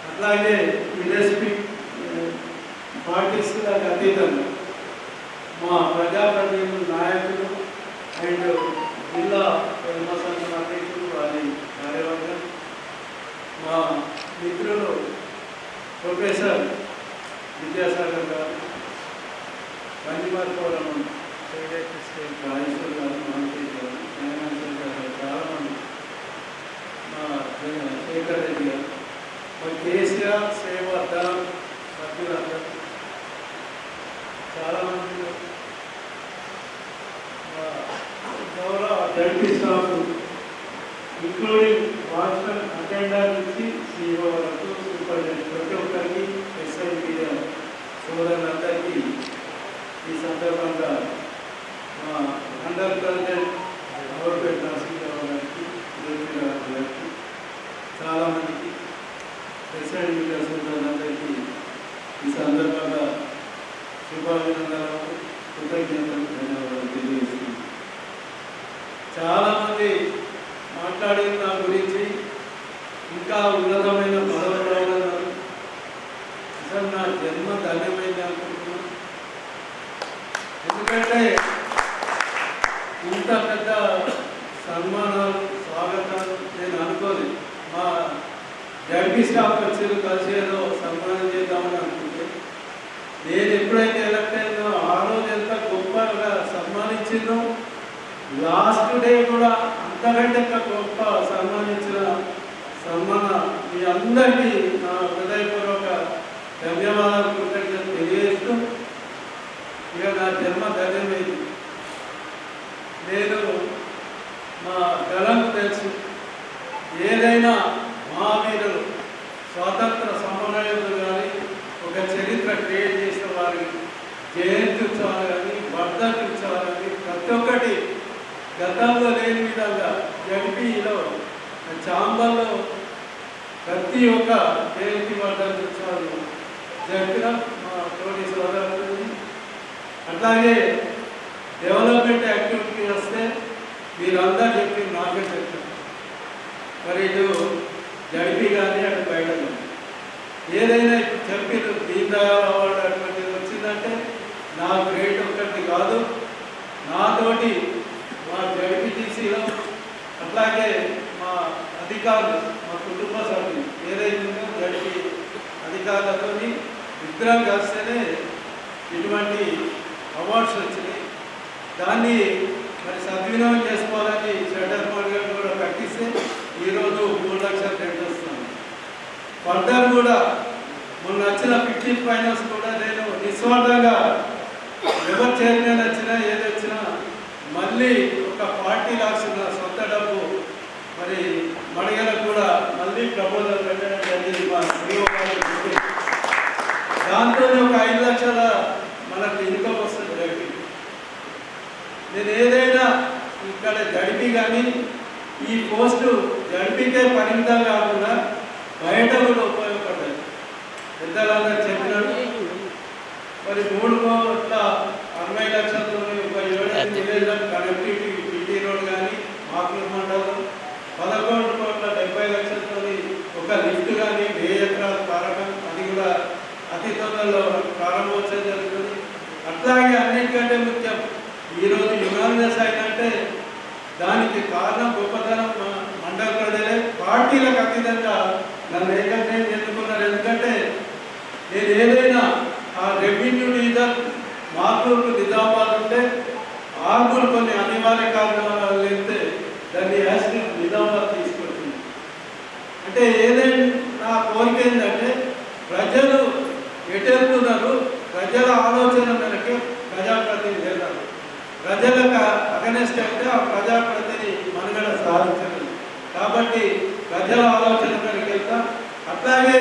అట్లాగే విలేజ్పీ పార్టీస్లకు అతీతంగా మా ప్రజాప్రతినిధులు, నాయకులు అండ్ జిల్లా సంఘ అధ్యక్షులు, వారి కార్యవర్గం, మా మిత్రులు ప్రొఫెసర్ విద్యాసాగర్ గారు, కంజ్యూమర్ ఫోరం రాజేశ్వర్ గారు, మాంకేష్ గారు, న్యాయమంత్రి గారు, చాలామంది, మా శేఖర్ రెడ్డి గారు, మా కేసీఆర్ సేవా దళం సభ్యులందరూ, చాలామంది గౌరవ ZP staff including watchman attender నుంచి సిఇఓ వరకు సూపరింటెండెంట్ ప్రతి ఒక్కరికి, ఎస్ఐ మీడియా సోదరులందరికీ ఈ సందర్భంగా మా అండర్ ప్రెసిడెంట్ గవర్నమెంట్ నరసింహరావు గారికి, గారికి, చాలామందికి ఎస్ఐ మీడియా సోదరులందరికీ ఈ సందర్భంగా శుభాభినందనలు, కృతజ్ఞతలు, ధన్యవాదాలు తెలియజేస్తున్నాను. చాలామంది మాట్లాడిన నా గురించి ఇంకా ఉన్నతమైన పదవులు రావాలన్నారు. అసలు నా జన్మ ధన్యమైంది అనుకుంటున్నాను. ఎందుకంటే ఇంత పెద్ద సన్మానాలు, స్వాగతాలు నేను అనుకోలేదు. మా జడ్పీ స్టాఫ్ వచ్చారు, కలిసి ఏదో సన్మానం చేద్దామని అనుకుంటే, నేను ఎప్పుడైతే ఎలక్ట్ అయిందో ఆ రోజు ఎంత గొప్పగా సన్మానించిందో, లాస్ట్ డే కూడా అంతకంటే గొప్ప సన్మానించిన మీ అందరికీ నా హృదయపూర్వక ధన్యవాదాలు, కృతజ్ఞతలు తెలియజేస్తూ, ఇక నా జన్మ ధన్యమైంది. నేను మా దళంకు తెలుసు, ఏదైనా మహావీరులు స్వాతంత్ర సమరయోధులు కానీ, ఒక చరిత్ర క్రియేట్ చేసిన వారికి జయంతి ఉత్సవాలు కానీ, వర్ధంతి ఉత్సవాలు కానీ, ప్రతి ఒక్కటి గతంలో లేని విధంగా జడ్పీలో చాంబర్లో ప్రతి ఒక్క జయంతి వర్ధంతి ఉత్సవాలు జరిపిన మా తోటి సోదరులు. అట్లాగే డెవలప్మెంట్ యాక్టివిటీ వస్తే మీరందరూ చెప్పి నాకే చెప్తారు. మరి ఇటు జడ్పీ కానీ అటు బయట కానీ ఏదైనా ఇప్పుడు చెప్పిన దీన్ దయాళ్ అవార్డు అటువంటిది వచ్చిందంటే నా గ్రేట్ ఒక్కటి కాదు, నాతోటి మా జడ్పీటీసీలో అట్లాగే మా అధికారులు, మా కుటుంబ సభ్యులు ఏదైతే ఉందో జడ్పీ అధికారులతో ఇద్దరం కలిస్తేనే ఇటువంటి అవార్డ్స్ వచ్చినాయి. దాన్ని మరి సద్వినియోగం చేసుకోవాలని సెంటర్ మార్కెట్ కూడా ప్రకటిస్తే ఈరోజు 3 లక్షల టెంట్ వస్తుంది. ఫర్దర్ కూడా మొన్న వచ్చిన 15 ఫైనల్స్ కూడా నేను నిస్వార్థంగా ఎవరు చైర్మన్ వచ్చినా ఏది వచ్చినా మళ్ళీ ఒక 40 lakhs నా సొంత డబ్బు మరి మడిగలకు కూడా మళ్ళీ ప్రపోజల్ పెట్టడం జరిగింది మా CEO గారికి. దాంతో ఒక 5 లక్షల మనకు ఇన్కమ్ వస్తుంది జడ్పీ. నేను ఏదైనా ఇక్కడ జడ్పీ కానీ ఈ పోస్టు జడ్పీకే పరిమితం కాకుండా బయట కూడా ఉపయోగపడ్డాయి. పెద్దలందరూ చెప్పినాడు. మరి 3,60 లక్షలతో ఒక 7 విలేజ్లకు కనెక్టివిటీ బీటీ రోడ్ కానీ మాకులూరు మండలం 11,70 లక్షలతో ఒక లిఫ్ట్ కానీ 1000 ఎకరాల కారకం, అది కూడా అతి తొందరలో ప్రారంభోత్సవం జరుగుతుంది. అట్లాగే అన్నిటికంటే ముఖ్యం ఈరోజు యునానిమస్ అయినంటే దానికి కారణం గొప్పతనం మండల ప్రజలే. పార్టీలకు అతీతంగా నన్ను ఏకంగా ఎన్నుకున్నారు. ఎందుకంటే నేను ఏదైనా ఆ రెవెన్యూ డివిజన్ మాతూరు నిజామాబాద్ ఉంటే ఆర్మూరు కొన్ని అనివార్య కారణాల వెళ్తే దాన్ని యాక్సిడె నిజామాబాద్ తీసుకొచ్చింది. అంటే ఏదైనా నా కోరిక ఏంటంటే ప్రజలు ఎటెళ్తున్నారు, ప్రజల ఆలోచన మేరకే ప్రజాప్రతినిధి చేయాలి. ప్రజలకు అగనెస్ట్ అయితే ఆ ప్రజాప్రతినిధి మనుగడ సాధించలేదు. కాబట్టి ప్రజల ఆలోచన మేరకు వెళ్తా. అట్లాగే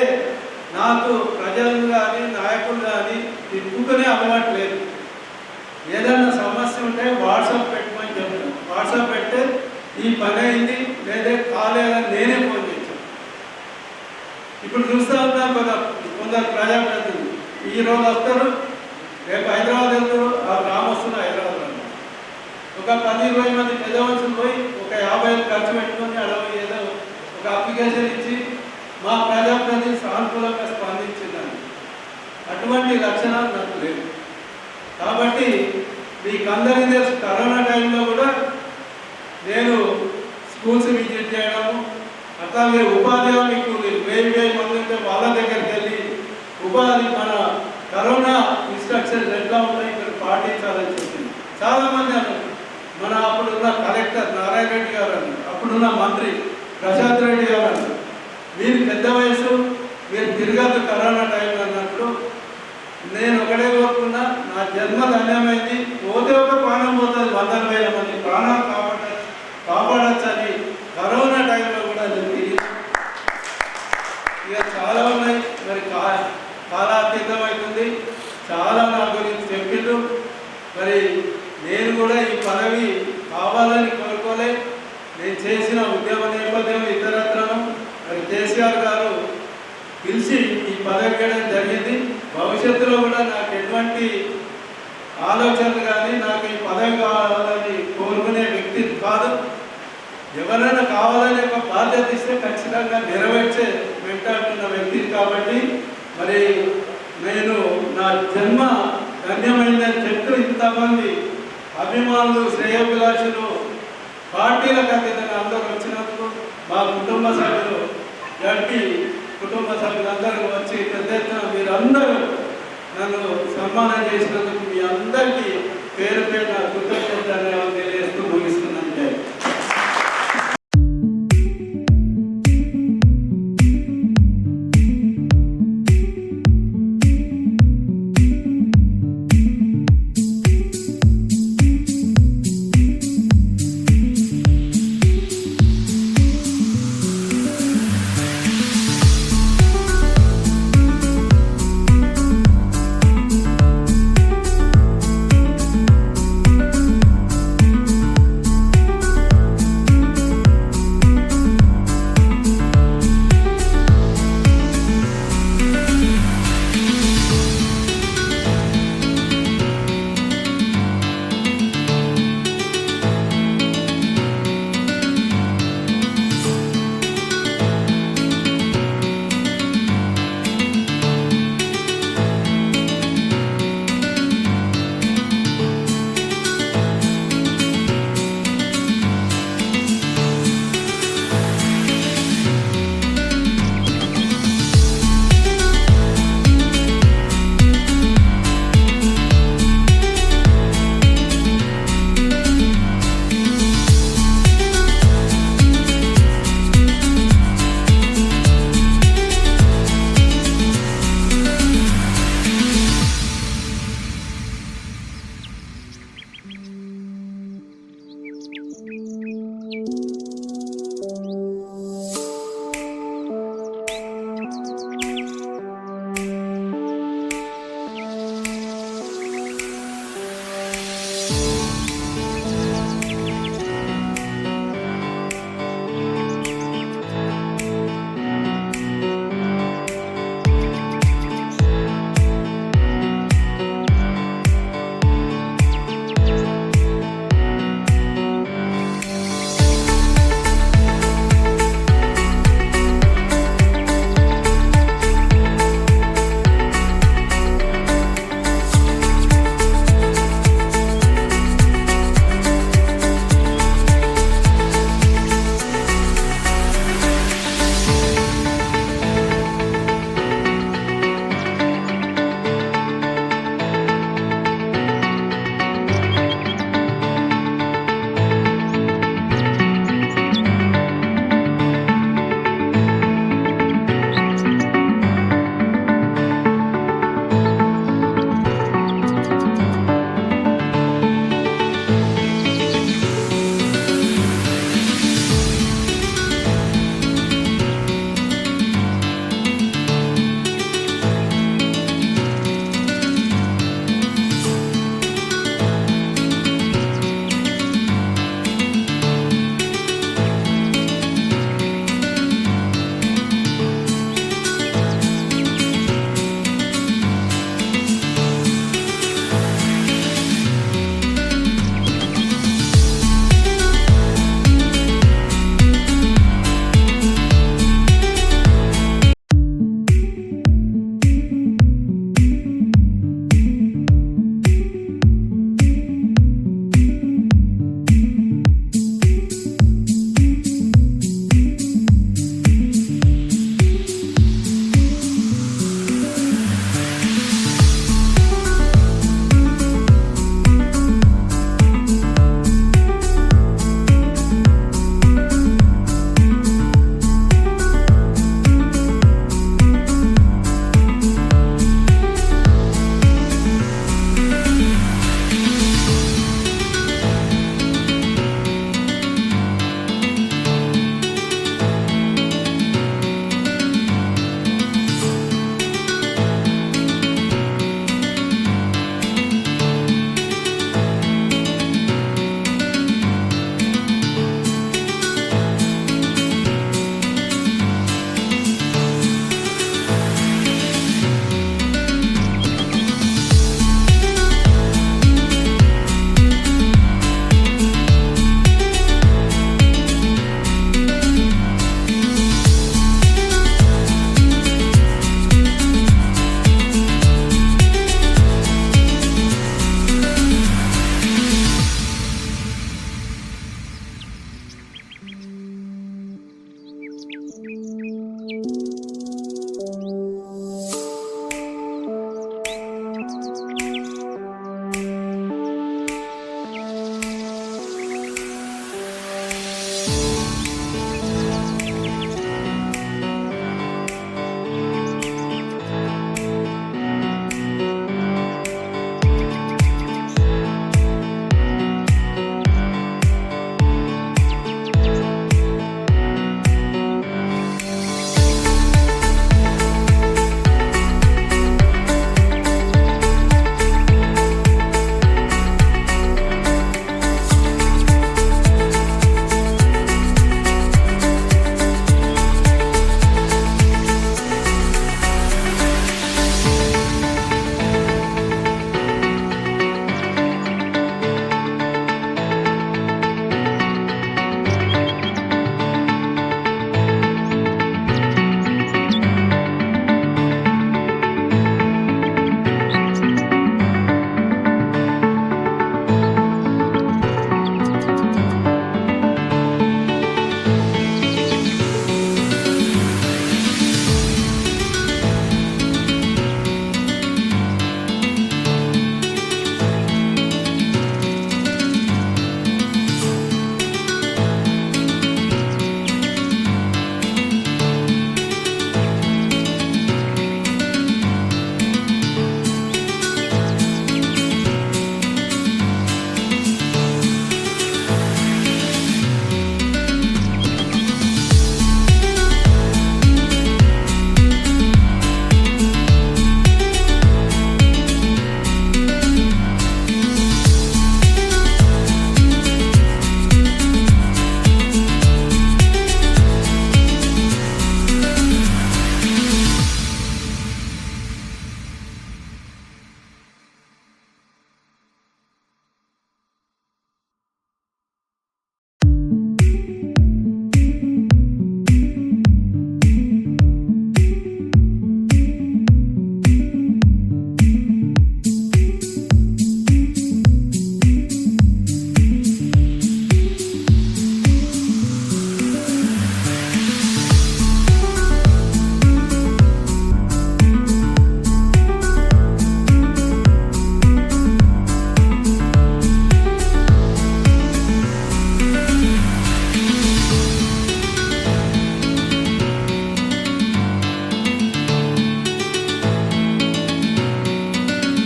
నాకు ప్రజలు కానీ నాయకులు కానీ తిప్పుకునే అలవాటు లేదు. ఏదైనా సమస్య ఉంటే వాట్సాప్ పెట్టమని చెప్తాను. వాట్సాప్ పెడితే ఈ పని అయింది లేదా కాలేదని నేనే ఫోన్ చేశాను. ఇప్పుడు చూస్తూ ఉన్నాను కొందరు ప్రజాప్రతినిధులు ఈరోజు వస్తారు, రేపు హైదరాబాద్ వెళ్తారు, ఆ గ్రామస్తులు హైదరాబాద్ ఒక 10-20 మంది పెద్ద మనుషులు పోయి ఒక 50,000 ఖర్చు పెట్టుకొని అడవి ఏదో ఒక అప్లికేషన్ ఇచ్చి మా ప్రజాప్రతినిధి సానుకూలంగా స్పందించిందని అటువంటి లక్షణాలు నాకు లేవు. కాబట్టి మీకు అందరికీ తెలుసు కరోనా టైంలో కూడా నేను స్కూల్స్ విజిట్ చేయడము, అట్లాగే ఉపాధి మీకు 1000 మంది ఉంటే వాళ్ళ దగ్గరికి వెళ్ళి ఉపాధి మన కరోనా ఇన్స్ట్రక్షన్స్ ఎట్లా ఉన్నాయి ఇక్కడ పాటించాలని చెప్పింది. చాలామంది అన్నారు. మన అప్పుడున్న కలెక్టర్ నారాయణ రెడ్డి గారు అన్నారు, అప్పుడున్న మంత్రి ప్రశాంత్ రెడ్డి గారు అన్నారు, మీరు పెద్ద వయసు మీరు తిరగద్దు కరోనా టైంలో అన్నట్లు. నేను ఒకటే కోరుకున్నా, నా జన్మ ధన్యమైంది. పోతే ఒక ప్రాణం పోతుంది, 100,000 మంది ప్రాణాలు కాపాడచ్చని కరోనా టైంలో కూడా జరిగి ఇక చాలా ఉన్నాయి. మరి కాలాతీతం అవుతుంది. చాలా నా గురించి చెప్పిండు. మరి నేను కూడా ఈ పదవి కావాలని కోరుకోలే. నేను చేసిన ఉద్యమ నేపథ్యం ఇతరత్రము మరి కేసీఆర్ గారు పిలిచి ఈ పదవి ఇవ్వడం జరిగింది. భవిష్యత్తులో కూడా నాకు ఎటువంటి ఆలోచనలు కానీ నాకు ఈ పదవి కావాలని కోరుకునే వ్యక్తి కాదు. ఎవరైనా కావాలని ఒక బాధ్యత ఇస్తే ఖచ్చితంగా నెరవేర్చే వెంటాడుతున్న వ్యక్తి. కాబట్టి మరి నేను నా జన్మ ధన్యమైందని చెప్తూ ఇంతమంది అభిమానులు, శ్రేయోభిలాషులు, పార్టీలకు అతీతంగా అందరూ వచ్చినందుకు మా కుటుంబ సభ్యులు జడ్పీ కుటుంబ సభ్యులందరూ వచ్చి పెద్ద ఎత్తున మీరందరూ నన్ను సన్మానం చేసినందుకు మీ అందరికీ పేరు పేరున కృతజ్ఞతలు తెలియజేస్తూ ముగిస్తున్నాను.